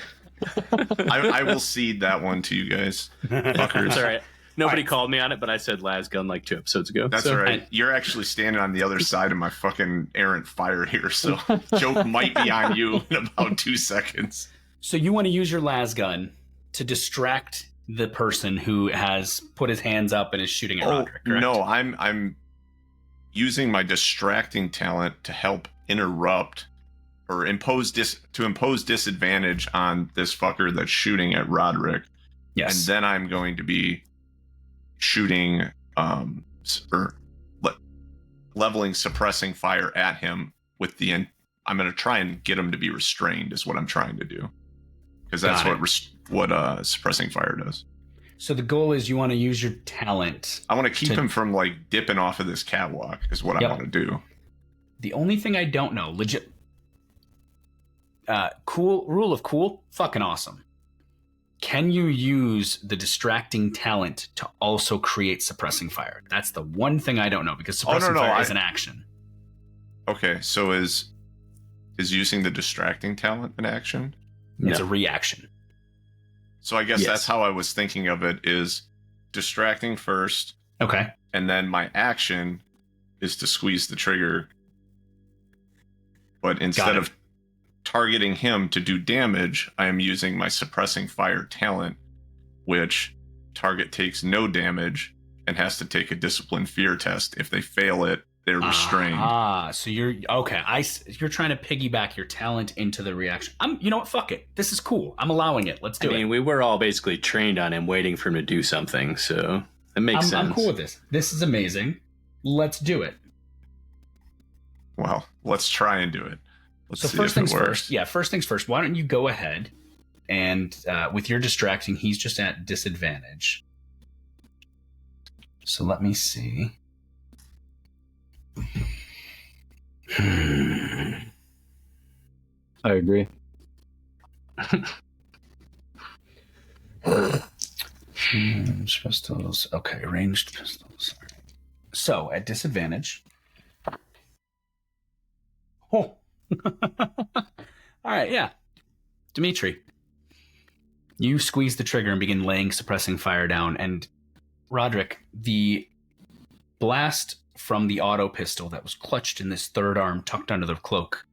I will cede that one to you guys. Fuckers. It's all right. Nobody called me on it, but I said las gun like 2 episodes ago. That's So- all right. You're actually standing on the other side of my fucking errant fire here, so joke might be on you in about 2 seconds. So you want to use your las gun to distract the person who has put his hands up and is shooting at Roderick, correct? no, I'm using my distracting talent to help interrupt or impose disadvantage on this fucker that's shooting at Roderick. Yes. And then I'm going to be shooting or leveling suppressing fire at him with the I'm going to try and get him to be restrained is what I'm trying to do. Because that's Got what suppressing fire does. So the goal is you want to use your talent. I want to keep him from like dipping off of this catwalk is what I want to do. The only thing I don't know, legit, cool rule of cool, fucking awesome. Can you use the distracting talent to also create suppressing fire? That's the one thing I don't know because suppressing fire is an action. Okay, so is using the distracting talent an action? It's a reaction. So I guess that's how I was thinking of it, is distracting first. Okay. And then my action is to squeeze the trigger. But instead of targeting him to do damage, I am using my suppressing fire talent, which target takes no damage and has to take a discipline fear test. If they fail it, they're restrained. So you're okay. You're trying to piggyback your talent into the reaction. You know what? Fuck it. This is cool. I'm allowing it. Let's do it. I mean, we were all basically trained on him, waiting for him to do something. So it makes sense. I'm cool with this. This is amazing. Let's do it. Well, let's try and do it. Let's see first if things it works. first. Yeah, first things first. Why don't you go ahead and with your distracting, he's just at disadvantage. So let me see. I agree. Ranged pistols. Okay, ranged pistols. All right. So at disadvantage. Oh. All right, yeah. Dmitry, you squeeze the trigger and begin laying suppressing fire down. And Roderick, the blast from the auto pistol that was clutched in this third arm tucked under the cloak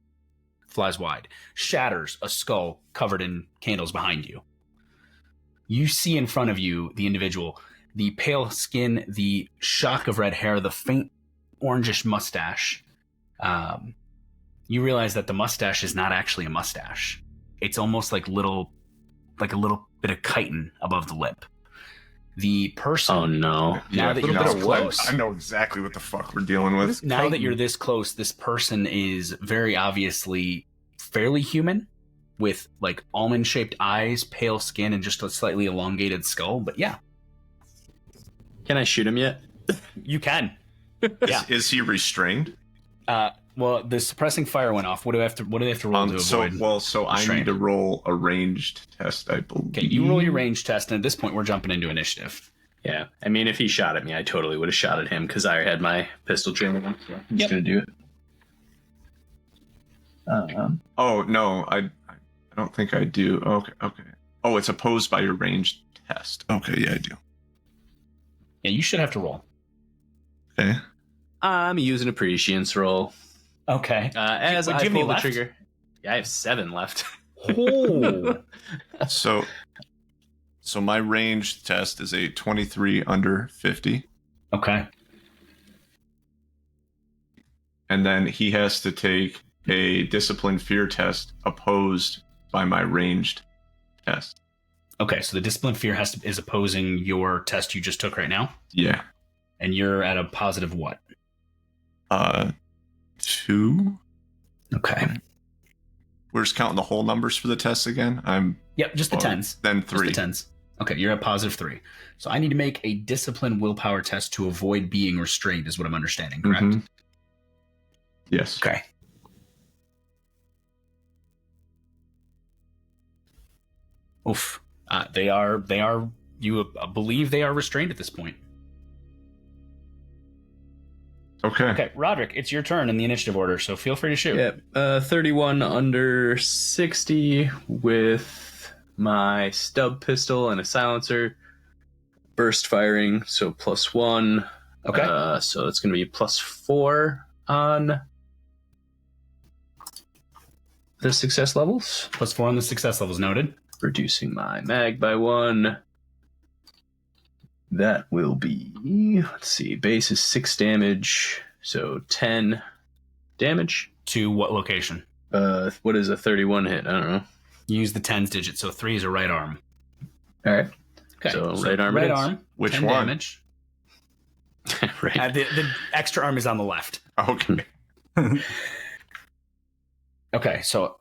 flies wide, shatters a skull covered in candles behind you. You see in front of you the individual, the pale skin, the shock of red hair, the faint orangish mustache. You realize that the mustache is not actually a mustache. It's almost like a little bit of chitin above the lip. The person. Oh no! Now that you're this close, I know exactly what the fuck we're dealing with. Now that you're this close, this person is very obviously fairly human, with like almond-shaped eyes, pale skin, and just a slightly elongated skull. But yeah, Can I shoot him yet? you can. Yeah. Is he restrained? Well, the suppressing fire went off. What do I have to roll to avoid? So I restraint? need to roll a ranged test, I believe. Okay, you roll your range test, and at this point, we're jumping into initiative. Yeah. I mean, if he shot at me, I totally would have shot at him because I had my pistol training. So I'm just gonna do it. Oh no, I don't think I do. Okay. Oh, it's opposed by your ranged test. Okay, yeah, I do. Yeah, you should have to roll. Okay. I'm using a prescience roll. Okay. As Wait, do I you have any pull the left? trigger. Yeah, I have 7 left. Oh. So my range test is a 23 under 50, Okay. and then he has to take a discipline fear test opposed by my ranged test. Okay, so the discipline fear is opposing your test you just took right now, Yeah. and you're at a positive what? 2. Okay. We're just counting the whole numbers for the test again. Yep, just the tens. Then Just 3. the tens. Okay, you're at positive 3. So I need to make a discipline willpower test to avoid being restrained, is what I'm understanding, correct? Mhm. Yes. Okay. Oof. They are. You believe they are restrained at this point. Okay. Okay, Roderick, it's your turn in the initiative order, so feel free to shoot. Yeah, 31 under 60 with my stub pistol and a silencer. Burst firing, so +1. Okay. So it's going to be +4 on the success levels. +4 on the success levels, noted. Reducing my mag by 1. That will be, let's see, base is 6 damage, so 10 damage. To what location? What is a 31 hit? I don't know. Use the tens digit, so 3 is a right arm. All right. Okay. So right arm Right it is. arm. Which 10 one? damage. Right. The extra arm is on the left. Okay. Okay, so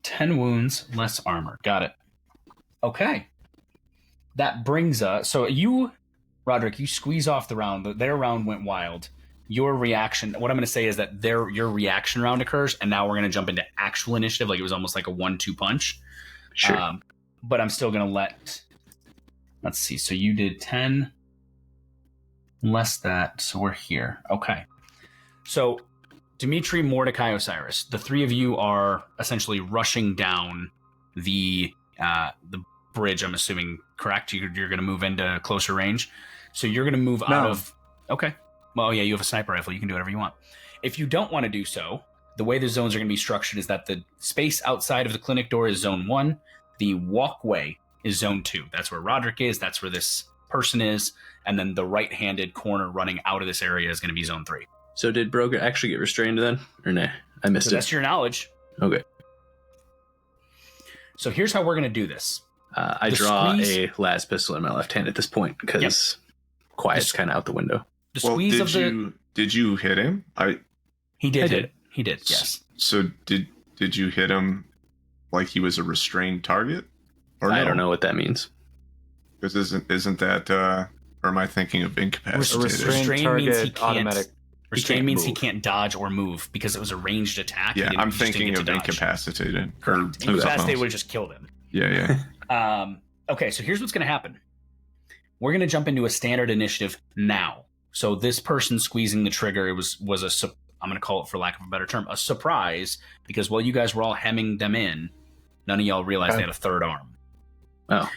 10 wounds, less armor. Got it. Okay. That brings us... So you, Roderick, you squeeze off the round. Their round went wild. Your reaction... What I'm going to say is that your reaction round occurs, and now we're going to jump into actual initiative. Like it was almost like a 1-2 punch. Sure. But I'm still going to let... Let's see. So you did 10... Less that, so we're here. Okay. So, Dmitry, Mordecai, Osiris, the three of you are essentially rushing down the bridge, I'm assuming, correct? You're going to move into closer range? So you're going to move out of... Okay. Well, yeah, you have a sniper rifle. You can do whatever you want. If you don't want to do so, the way the zones are going to be structured is that the space outside of the clinic door is zone 1. The walkway is zone 2. That's where Roderick is. That's where this person is. And then the right-handed corner running out of this area is going to be zone 3. So did Broker actually get restrained then? Or nah? I missed So it. that's your knowledge. Okay. So here's how we're going to do this. I The draw squeeze- a las pistol in my left hand at this point because quiet's kind of out the window. The Well, squeeze of the... did you hit him? He did I hit did. it. He did, yes. So did you hit him like he was a restrained target? Or I no? don't know what that means. Because isn't that or am I thinking of incapacitated? Restrained Restrain means he target, can't... automatic. Restrain can't means he move. can't dodge or move because it was a ranged attack. Yeah, He I'm just didn't thinking get of to dodge. incapacitated. Correct. Or Incapacitated something would else. have just killed him. Yeah. Okay, so here's what's going to happen. We're going to jump into a standard initiative now. So this person squeezing the trigger was I'm going to call it, for lack of a better term, a surprise, because while you guys were all hemming them in, none of y'all realized they had a third arm. Oh.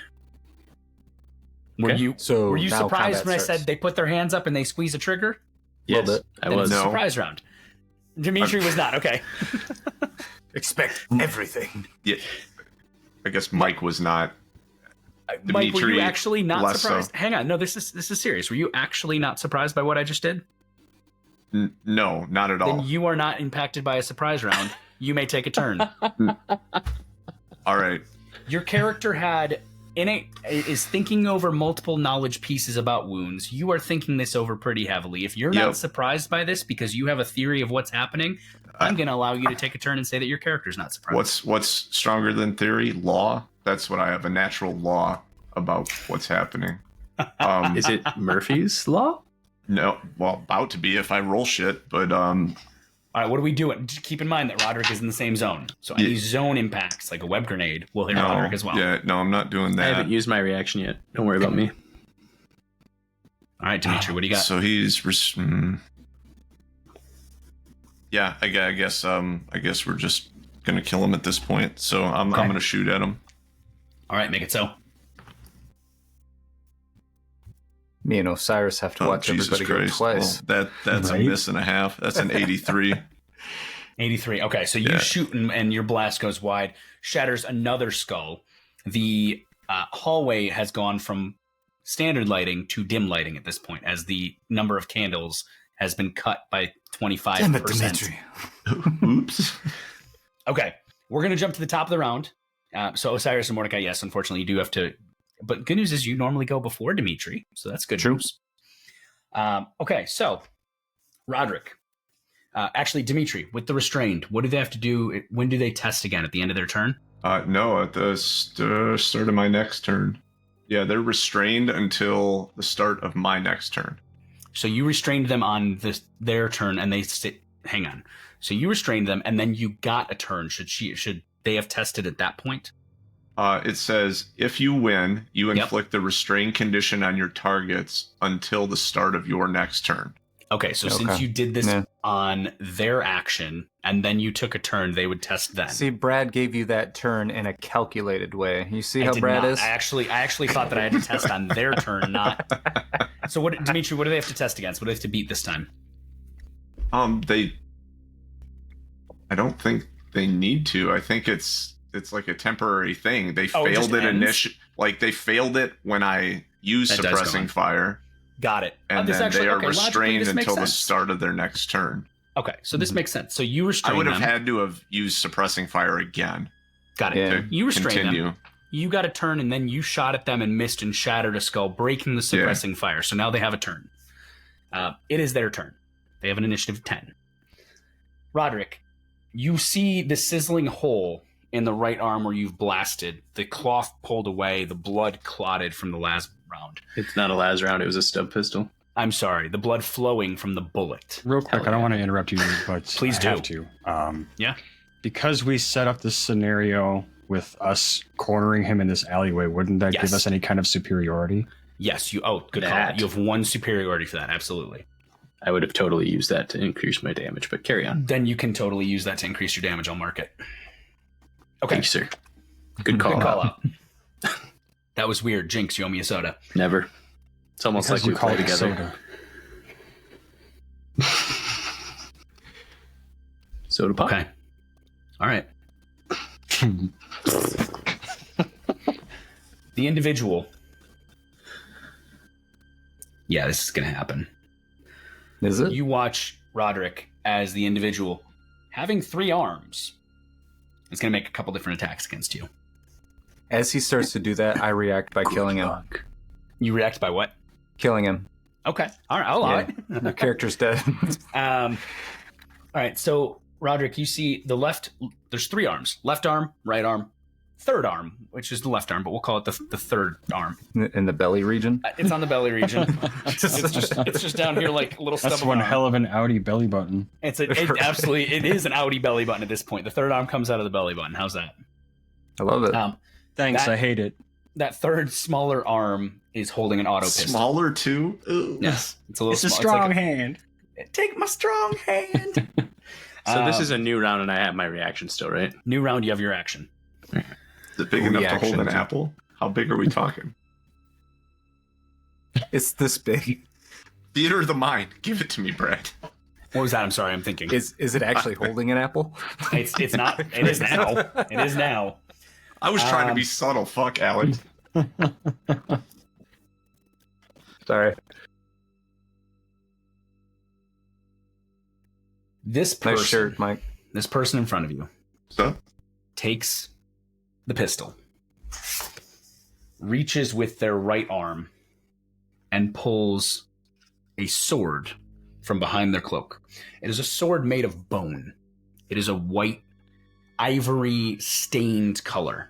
Were Okay. you So were you now surprised combat when I starts. said they put their hands up and they squeeze a trigger? Yes, bit. I Then was. it's a No. surprise round. Dmitry was not. Okay. Expect everything. Yeah. I guess Mike was not. Mike, were you Dmitry, actually not less surprised? so. Hang on. No, this is serious. Were you actually not surprised by what I just did? No, not at all. Then you are not impacted by a surprise round. You may take a turn. All right. Your character is thinking over multiple knowledge pieces about wounds. You are thinking this over pretty heavily. If you're Yep. not surprised by this because you have a theory of what's happening, I'm going to allow you to take a turn and say that your character's not surprised. What's stronger than theory? Law. That's what I have, a natural law about what's happening. Is it Murphy's Law? No, well, about to be if I roll shit, but All right, what are we doing? Just keep in mind that Roderick is in the same zone. So any zone impacts, like a web grenade, will hit no, Roderick as well. yeah, no, I'm not doing I that. haven't used my reaction yet. Don't worry about me. All right, Dmitry, what do you got? So he's yeah, I guess we're just gonna kill him at this point. So I'm Okay. gonna shoot at him. All right, make it so. Me and Osiris have to Oh, watch Jesus everybody go Christ! twice. Well, that's Right? a miss and a half. That's an 83. 83. Okay, so you Yeah. shoot and your blast goes wide, shatters another skull. The hallway has gone from standard lighting to dim lighting at this point, as the number of candles has been cut by 25%. Damn it, Dmitry. Oops. Okay, we're going to jump to the top of the round. So Osiris and Mordecai, yes, unfortunately, you do have to... But good news is you normally go before Dmitry, so that's good True. news. Okay, so Roderick. Actually, Dmitry, with the restrained, what do they have to do? When do they test again? At the end of their turn? No, at the start of my next turn. Yeah, they're restrained until the start of my next turn. So you restrained them on their turn, and they sit. Hang on. So you restrained them, and then you got a turn. Should they have tested at that point? It says if you win, you Yep. inflict the restraint condition on your targets until the start of your next turn. Okay, so since Okay. you did this Yeah. on their action, and then you took a turn, they would test then. See, Brad gave you that turn in a calculated way. You see I how did Brad not. is? I actually thought that I had to test on their turn, not. So what, Dmitry? What do they have to test against? What do they have to beat this time? I don't think they need to. I think it's like a temporary thing. They Oh, it failed just it ends? like they failed it when I used That does go suppressing on. fire, Got it. and This then actually- they are okay, logically, restrained this makes until the sense. start of their next turn. Okay, so this makes sense. So you I restrain would have them. had to have used suppressing fire again. Got it. Yeah. To You restrain continue. them. You got a turn, and then you shot at them and missed and shattered a skull, breaking the suppressing fire. So now they have a turn. It is their turn. They have an initiative of 10. Roderick, you see the sizzling hole in the right arm where you've blasted, the cloth pulled away, the blood clotted from the last round. It's not a las round, it was a stub pistol. I'm sorry, the blood flowing from the bullet. Real quick, I don't want to interrupt you, but Please I do. have to. Yeah. Because we set up this scenario with us cornering him in this alleyway, wouldn't that Yes. give us any kind of superiority? Yes, you. Oh, good call. That. You have 1 superiority for that. Absolutely. I would have totally used that to increase my damage, but carry on. Then you can totally use that to increase your damage. I'll mark it. Okay. Thank you, sir. Good call. Good call out. That was weird. Jinx, you owe me a soda. Never. It's almost Because like we call play it together. Soda pop. Okay. All right. The individual. Yeah, this is going to happen. Is it? You watch Roderick as the individual, having 3 arms, is going to make a couple different attacks against you. As he starts to do that, I react by killing him. You react by what? Killing him. Okay. All right. I'll allow Yeah. Your character's dead. All right. So, Roderick, you see the left. There's 3 arms: left arm, right arm, third arm, which is the left arm, but we'll call it the third arm. In the belly region. It's on the belly region. it's just down here like a little stub That's of one an arm. hell of an Audi belly button. Absolutely, it is an Audi belly button at this point. The third arm comes out of the belly button. How's that? I love it. Thanks, That- I hate it. That third smaller arm is holding an auto pistol. Smaller too. Ooh. Yes, it's a little. It's a small. strong like hand. take my strong hand. So this is a new round, and I have my reaction still, right? new round. You have your action. Is it big enough to hold an Reaction. apple? How big are we talking? It's this big. Theater of the mind. Give it to me, Brad. What was that? I'm sorry. I'm thinking. Is it actually holding an apple? It's not. It is now. It is now. I was trying to be subtle. Fuck, Alex. Sorry. This person. Nice shirt, Mike. This person in front of you So, takes the pistol, reaches with their right arm, and pulls a sword from behind their cloak. It is a sword made of bone. It is a white, ivory stained color.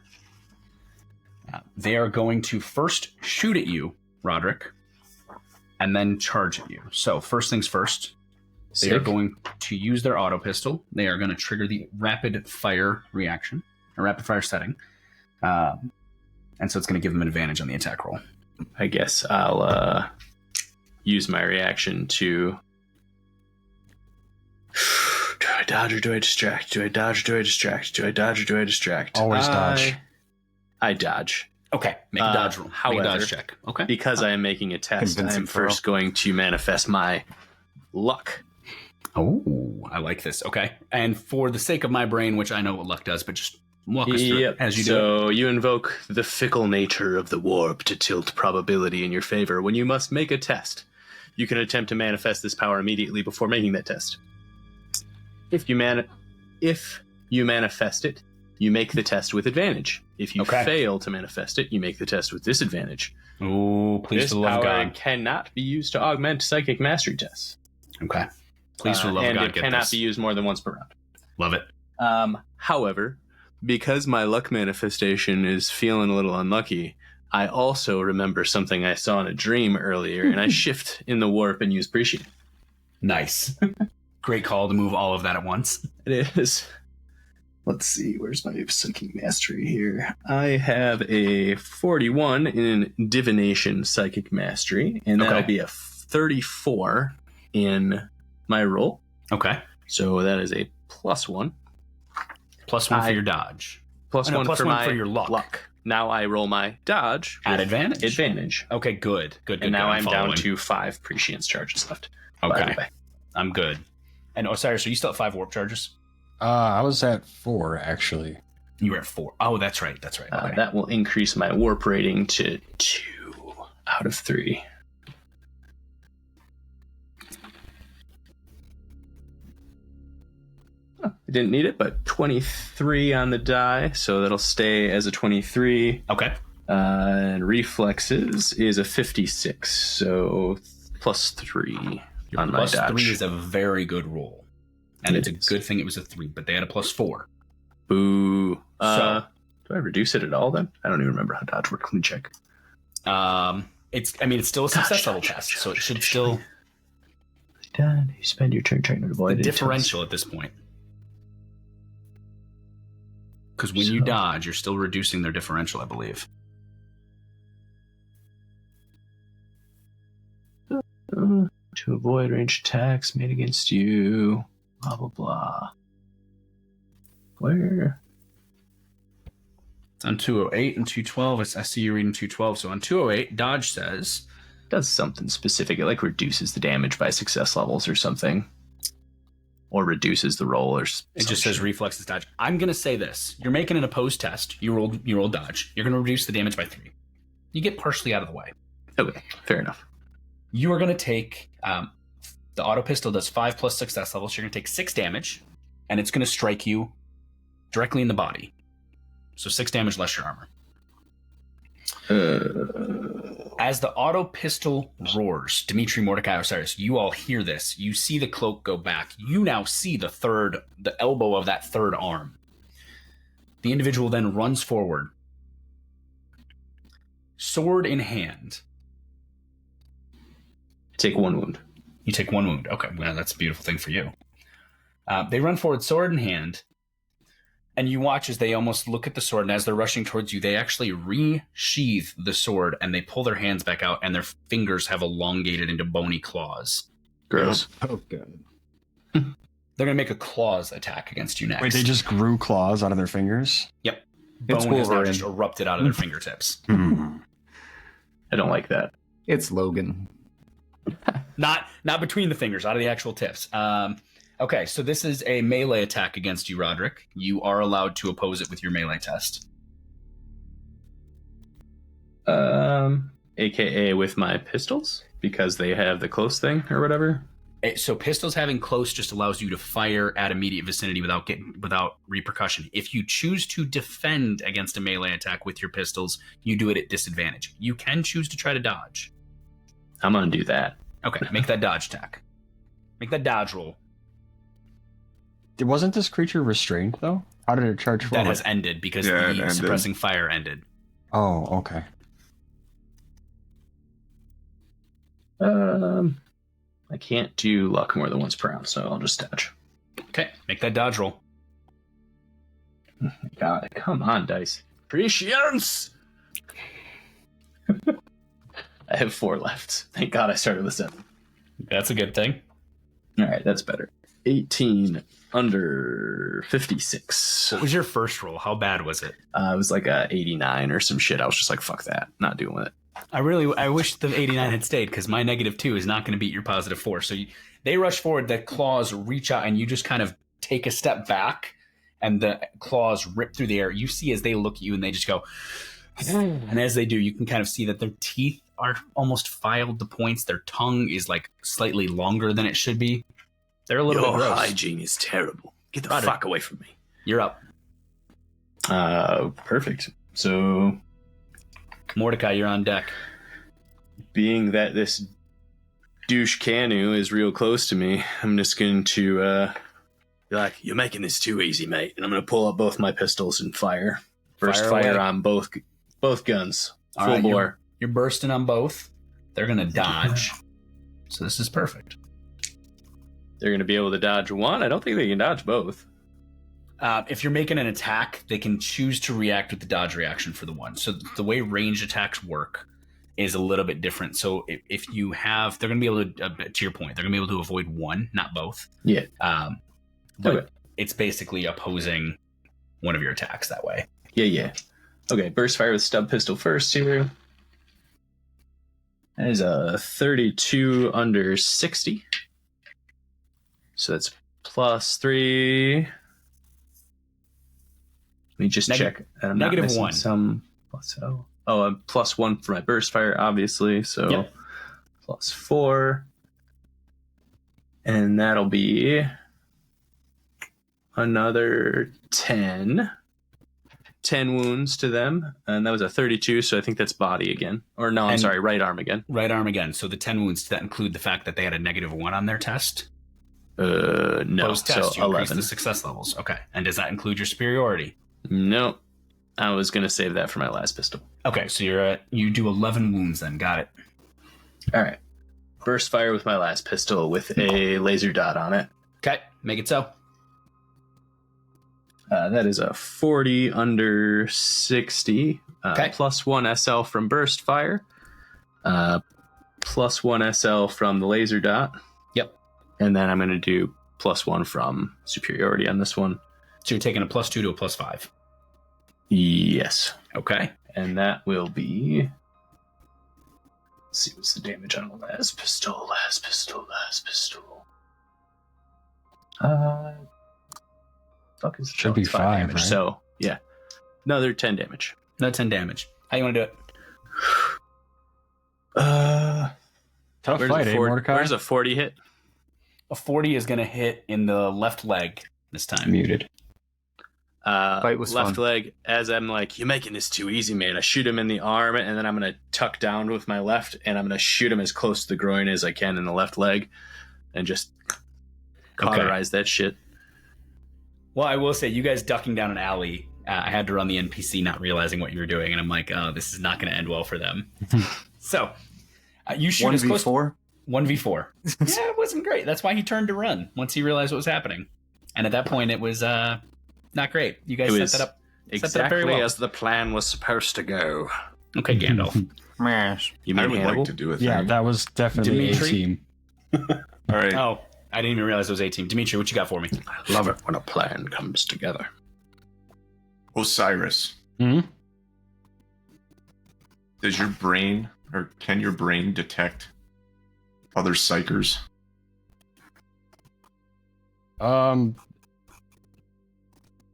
They are going to first shoot at you, Roderick, and then charge at you. So, first things first. They are Sick. going to use their auto pistol. They are going to trigger the rapid fire reaction, a rapid fire setting. And so it's going to give them an advantage on the attack roll. I guess I'll use my reaction to. Do I dodge or do I distract? Do I dodge or do I distract? Do I dodge or do I distract? Always dodge. I dodge. Okay, make a dodge roll. Make a however, dodge check. Okay. Because I am making a test, I am Convincing first going to manifest my luck. Oh, I like this. Okay. And for the sake of my brain, which I know what luck does, but just walk us through it as you do it. So you invoke the fickle nature of the warp to tilt probability in your favor when you must make a test. You can attempt to manifest this power immediately before making that test. If you manifest it, you make the test with advantage. If you Okay. fail to manifest it, you make the test with disadvantage. Oh, please This for the love of power God. cannot be used to augment psychic mastery tests. Okay. Please for the love of and God, it get cannot this. be used more than once per round. Love it. However, because my luck manifestation is feeling a little unlucky, I also remember something I saw in a dream earlier, and I shift in the warp and use prescient. Nice. Great call to move all of that at once. It is. Let's see, where's my psychic mastery here? I have a 41 in divination psychic mastery, and that'll Okay. be a 34 in my roll. Okay. So that is a +1. +1 for your dodge. Plus Oh, no, one plus for one my for your luck. Now I roll my dodge At with advantage. Advantage. Okay, good. Good. And now good. I'm down following. to 5 prescience charges left. by Okay. the way. I'm good. And Osiris, are you still at 5 warp charges? I was at 4, actually. You were at 4. Oh, that's right. That's right. Okay. That will increase my warp rating to 2 out of 3. I didn't need it, but 23 on the die, so that'll stay as a 23. Okay. And reflexes is a 56, so +3 on my Plus dodge. 3 is a very good roll. And it's a good thing it was a 3, but they had a +4. Boo. So- do I reduce it at all then? I don't even remember how dodge works. Let me check. It's still a success level test, so it should still Done. You spend your turn trying to the avoid it. differential at this point. Because when you dodge, you're still reducing their differential, I believe. To avoid ranged attacks made against you. Blah, blah, blah. Where? It's on 208 and 212. I see you reading 212. So on 208, dodge says... Does something specific. It like reduces the damage by success levels or something. Or reduces the roll or It just says reflexes dodge. I'm going to say this. You're making an opposed test. You roll dodge. You're going to reduce the damage by 3. You get partially out of the way. Okay, fair enough. You are going to take... the auto pistol does 5 plus success levels. So you're going to take 6 damage. And it's going to strike you directly in the body. So 6 damage less your armor. As the auto pistol roars, Dmitry, Mordecai, Osiris, you all hear this. You see the cloak go back. You now see the elbow of that third arm. The individual then runs forward, sword in hand. Take 1 wound. You take 1 wound. Okay, well, that's a beautiful thing for you. They run forward, sword in hand. And you watch as they almost look at the sword, and as they're rushing towards you, they actually re-sheath the sword, and they pull their hands back out, and their fingers have elongated into bony claws. Gross. Oh, God. They're going to make a claws attack against you next. Wait, they just grew claws out of their fingers? Yep. It's Bone has now Wolverine. just erupted out of their fingertips. I don't like that. It's Logan. Not between the fingers, out of the actual tips. Okay, so this is a melee attack against you, Roderick. You are allowed to oppose it with your melee test. AKA with my pistols? Because they have the close thing or whatever? So pistols having close just allows you to fire at immediate vicinity without repercussion. If you choose to defend against a melee attack with your pistols, you do it at disadvantage. You can choose to try to dodge. I'm going to do that. Okay, make that dodge attack. Make that dodge roll. Wasn't this creature restrained, though? How did it charge forward? That has ended because Yeah, it the ended. suppressing fire ended. Oh, okay. I can't do luck more than once per round, so I'll just dodge. Okay, make that dodge roll. God, come on, dice. Prescience! I have 4 left. Thank God I started with 7. That's a good thing. All right, that's better. 18 under 56. What was your first roll? How bad was it? It was like a 89 or some shit. I was just like, fuck that. Not doing it. I wish the 89 had stayed because my -2 is not going to beat your +4. So they rush forward, the claws reach out, and you just kind of take a step back, and the claws rip through the air. You see as they look at you, and they just go, and as they do, you can kind of see that their teeth are almost filed to points. Their tongue is like slightly longer than it should be. They're a little bit gross. hygiene is terrible. Get the Roderick. fuck away from me. You're up. Perfect. So, Mordecai, you're on deck. being that this douche canu is real close to me, I'm just going to be like, you're making this too easy, mate. And I'm going to pull up both my pistols and fire. First Fire fire away. on both guns. All Full right, bore. You're bursting on both. They're going to dodge. So this is perfect. They're going to be able to dodge one. I don't think they can dodge both. If you're making an attack, they can choose to react with the dodge reaction for the one. So the way ranged attacks work is a little bit different. So if you have, they're going to be able to your point, they're going to be able to avoid one, not both. Yeah. But Okay. it's basically opposing one of your attacks that way. Yeah. Okay, burst fire with stub pistol first here. That is a 32 under 60. So that's +3. Let me just check. I'm not negative missing 1. Some plus +1 for my burst fire, obviously. So Yep. +4. And that'll be another 10 wounds to them, and that was a 32, so I think that's body again. Or no, I'm And- sorry, right arm again. Right arm again. So the 10 wounds, does that include the fact that they had a -1 on their test? No. Those tests, So you increase 11. the success levels. Okay. And does that include your superiority? No. I was going to save that for my last pistol. Okay, so you do 11 wounds then. Got it. All right. Burst fire with my last pistol with a laser dot on it. Okay, make it so. That is a 40 under 60. Okay. Plus 1 SL from burst fire. Plus 1 SL from the laser dot. Yep. And then I'm going to do plus 1 from superiority on this one. So you're taking a +2 to a +5. Yes. Okay. And that will be... Let's see, what's the damage on the last pistol? Fuck is Should be it's 5, damage. right? So, yeah. Another 10 damage. No 10 damage. How you want to do it? Tough Where's fight, a eh, Mordecai? Where's a 40 hit? A 40 is going to hit in the left leg this time. Muted. Fight was Left fun. leg, as I'm like, you're making this too easy, man. I shoot him in the arm, and then I'm going to tuck down with my left, and I'm going to shoot him as close to the groin as I can in the left leg, and just cauterize that shit. Well, I will say, you guys ducking down an alley, I had to run the NPC not realizing what you were doing, and I'm like, oh, this is not going to end well for them. So, you shoot as close... 1v4? 1v4. Yeah, it wasn't great. That's why he turned to run once he realized what was happening. And at that point, it was not great. You guys set that up. Set that up very Exactly well. as the plan was supposed to go. Okay, Gandalf. You I mean would Hannibal? like to do a thing. Yeah, that was definitely Dmitry? a team. All right. Oh, I didn't even realize it was 18. Dimitri, what you got for me? I love it when a plan comes together. Osiris, Hmm? does your brain, or can your brain detect other psychers?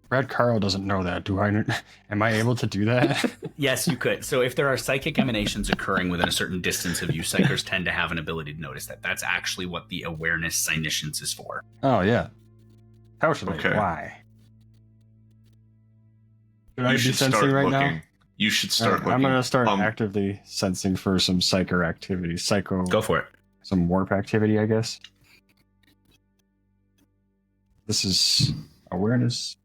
Brad Carl doesn't know that. Do I? Am I able to do that? Yes, you could. So if there are psychic emanations occurring within a certain distance of you, psychers tend to have an ability to notice that. That's actually what the awareness Psyniscience is for. Oh yeah. How should I? Okay. Why? Should I You be should sensing start right looking. now? You should start Alright, looking. I'm gonna start Um, actively sensing for some psycho activity, Go for it. some warp activity, I guess. This is awareness.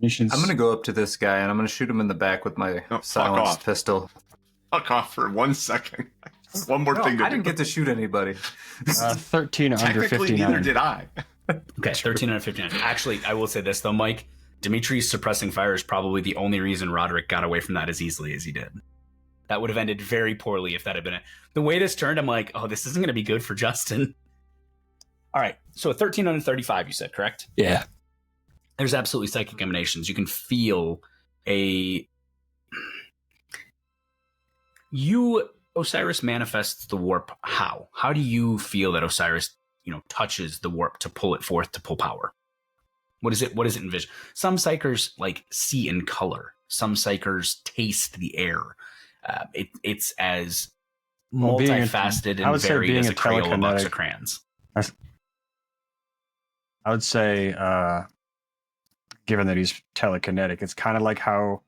I'm gonna go up to this guy and I'm gonna shoot him in the back with my fuck silenced off. pistol. Fuck off for 1 second. One more No, thing to I do. didn't get to shoot anybody. 13 under Technically, 59. neither did I. Okay, 13 out of 59. Actually, I will say this, though, Mike. Dimitri's suppressing fire is probably the only reason Roderick got away from that as easily as he did. That would have ended very poorly if that had been it. The way this turned, I'm like, oh, this isn't going to be good for Justin. All right, so a 13 under 35, you said, correct? Yeah. There's absolutely psychic emanations. You can feel Osiris manifests the warp. How? How do you feel that Osiris, touches the warp to pull it forth, to pull power? What is it envision? Some psychers see in color. Some psychers taste the air. It's as Well, multifaceted I and would say varied being as a a Crayola box of telekinetic- crayons. I would say, given that he's telekinetic, it's kind of like how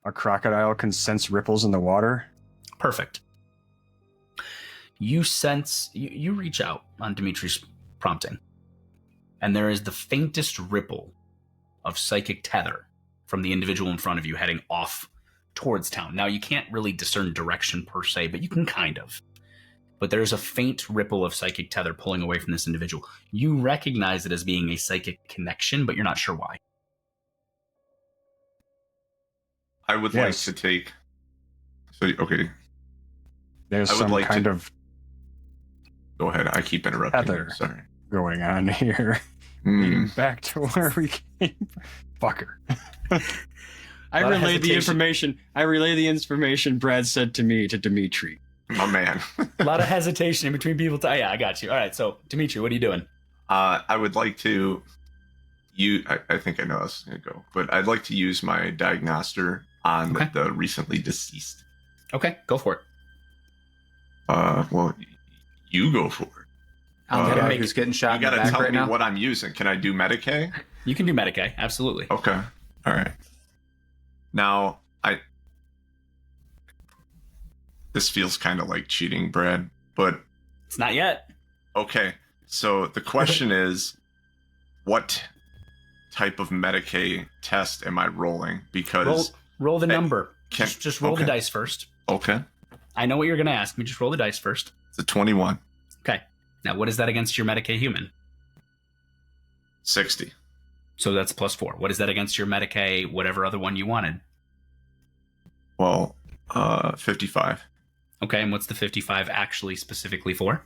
a crocodile can sense ripples in the water. Perfect. You sense, you reach out on Dimitri's prompting, and there is the faintest ripple of psychic tether from the individual in front of you heading off towards town. Now, you can't really discern direction per se, but you can kind of. But there's a faint ripple of psychic tether pulling away from this individual. You recognize it as being a psychic connection, but you're not sure why. I would Yes. like to take. So, okay, There's I would some like kind to- of go ahead. I keep interrupting. Tether. You. Sorry. going on here. Mm. Back to where we came. Fucker. I Lot of relay the hesitation. information Brad said to me to Dmitry. My man. A lot of hesitation in between people. Yeah, I got you. All right, so Dimitri, what are you doing? I would like to. I think I know how this is going to go, but I'd like to use my diagnoster on Okay. the recently deceased. Okay, go for it. Well, you go for it. I'm The gonna guy make who's getting shot You in the got to back tell right me now. what I'm using. Can I do Medicaid? You can do Mordecai, absolutely. Okay. All right. Now, this feels kind of like cheating, Brad, but It's not yet. okay. So the question is, what type of Medicaid test am I rolling? Because roll the number. Can- Just roll the okay. dice first. Okay, I know what you're going to ask me. Just roll the dice first. it's a 21, Okay. Now, what is that against your Medicaid human? 60, So that's +4. What is that against your Medicaid, whatever other one you wanted? well, 55. Okay, and what's the 55 actually specifically for?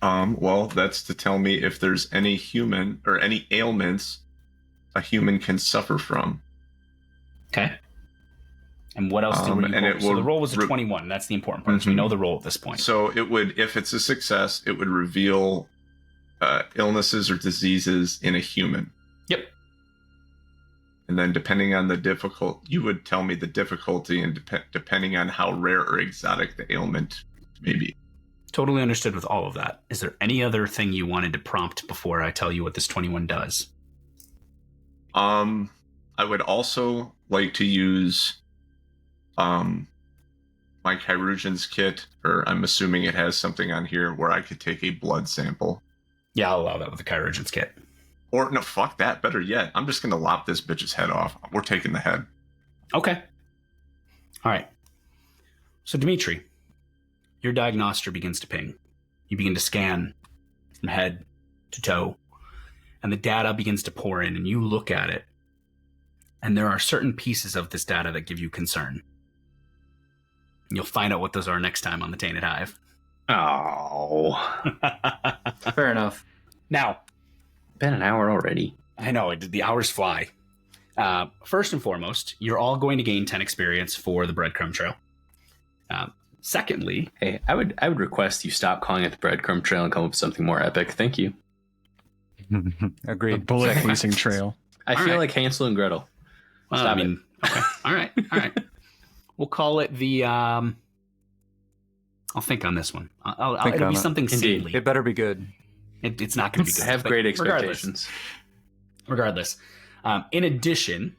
Well, that's to tell me if there's any human or any ailments a human can suffer from. Okay. And what else did we and roll? it So will the roll was a re- 21. That's the important part. So we Mhm. know the roll at this point. So it would, if it's a success, it would reveal illnesses or diseases in a human. Yep. And then depending on the you would tell me the difficulty and depending on how rare or exotic the ailment may be. Totally understood with all of that. Is there any other thing you wanted to prompt before I tell you what this 21 does? I would also like to use my Chirurgeon's kit, or I'm assuming it has something on here where I could take a blood sample. Yeah, I'll allow that with the Chirurgeon's kit. Or no, fuck that. Better yet, I'm just gonna lop this bitch's head off. We're taking the head. Okay. All right. So, Dmitry, your diagnoster begins to ping. You begin to scan from head to toe, and the data begins to pour in, and you look at it, and there are certain pieces of this data that give you concern. You'll find out what those are next time on the Tainted Hive. Oh, Fair enough. Now, been an hour already. I know, the hours fly. First and foremost, you're all going to gain 10 experience for the breadcrumb trail. Secondly, Hey, I would request you stop calling it the breadcrumb trail and come up with something more epic. Thank you. The Agreed. bullet Second. leasing trail. I All feel right. like Hansel and Gretel. well, Stop I mean, okay. All right. We'll call it the, I'll think on this one. Think It'll on be it. something Indeed. seemly. It better be good. It's not going to be good. Have but great regardless- expectations. Regardless. In addition,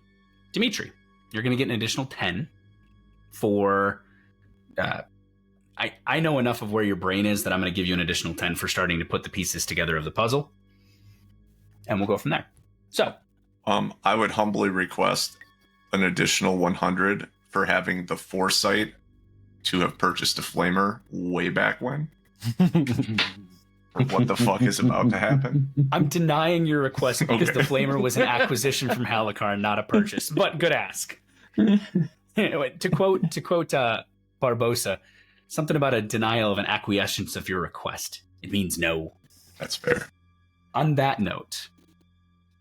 Dmitry, you're going to get an additional 10 for... I know enough of where your brain is that I'm going to give you an additional 10 for starting to put the pieces together of the puzzle. And we'll go from there. So, I would humbly request an additional 100 for having the foresight to have purchased a flamer way back when. Or what the fuck is about to happen? I'm denying your request because Okay. the flamer was an acquisition from Halakarn, not a purchase. But good ask. Anyway, to quote Barbosa, something about a denial of an acquiescence of your request. It means no. That's fair. On that note,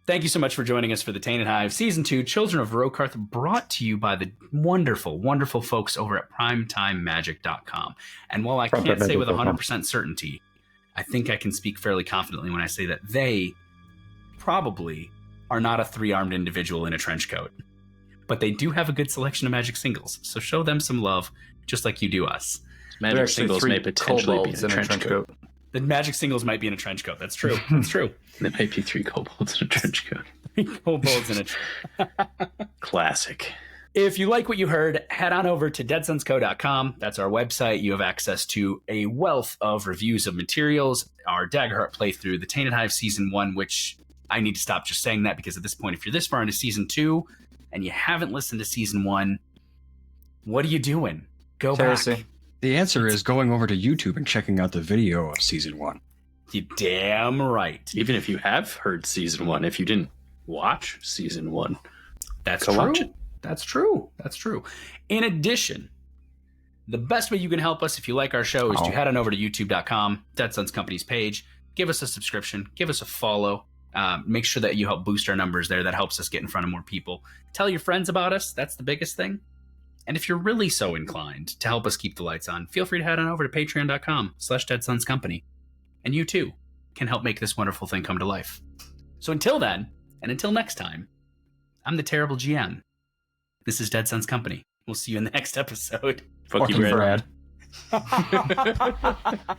thank you so much for joining us for the Tainted Hive Season 2, Children of Rokarth, brought to you by the wonderful, wonderful folks over at PrimetimeMagic.com. And while I can't say with 100% certainty, I think I can speak fairly confidently when I say that they probably are not a three-armed individual in a trench coat. But they do have a good selection of magic singles, so show them some love, just like you do us. There are Magic actually singles 3 may potentially be kobolds in in a trench coat. The magic singles might be in a trench coat. That's true. That's true. There might be 3 kobolds in a trench coat. Kobolds in a Classic. If you like what you heard, head on over to deadsonsco.com. That's our website. You have access to a wealth of reviews of materials, our Daggerheart playthrough, the Tainted Hive Season 1, which I need to stop just saying that because at this point, if you're this far into Season 2 and you haven't listened to Season 1, what are you doing? Go Heresy. back. The answer is going over to YouTube and checking out the video of season 1. You damn right. Even if you have heard season 1, if you didn't watch season 1, That's Go true. watch it. That's true. That's true. In addition, the best way you can help us if you like our show is to head on over to youtube.com, Dead Sons Company's page. Give us a subscription. Give us a follow. Make sure that you help boost our numbers there. That helps us get in front of more people. Tell your friends about us. That's the biggest thing. And if you're really so inclined to help us keep the lights on, feel free to head on over to patreon.com/Dead Sons Company. And you too can help make this wonderful thing come to life. So until then, and until next time, I'm the terrible GM. This is Dead Sons Company. We'll see you in the next episode. fuck you, Fucking Brad. Brad.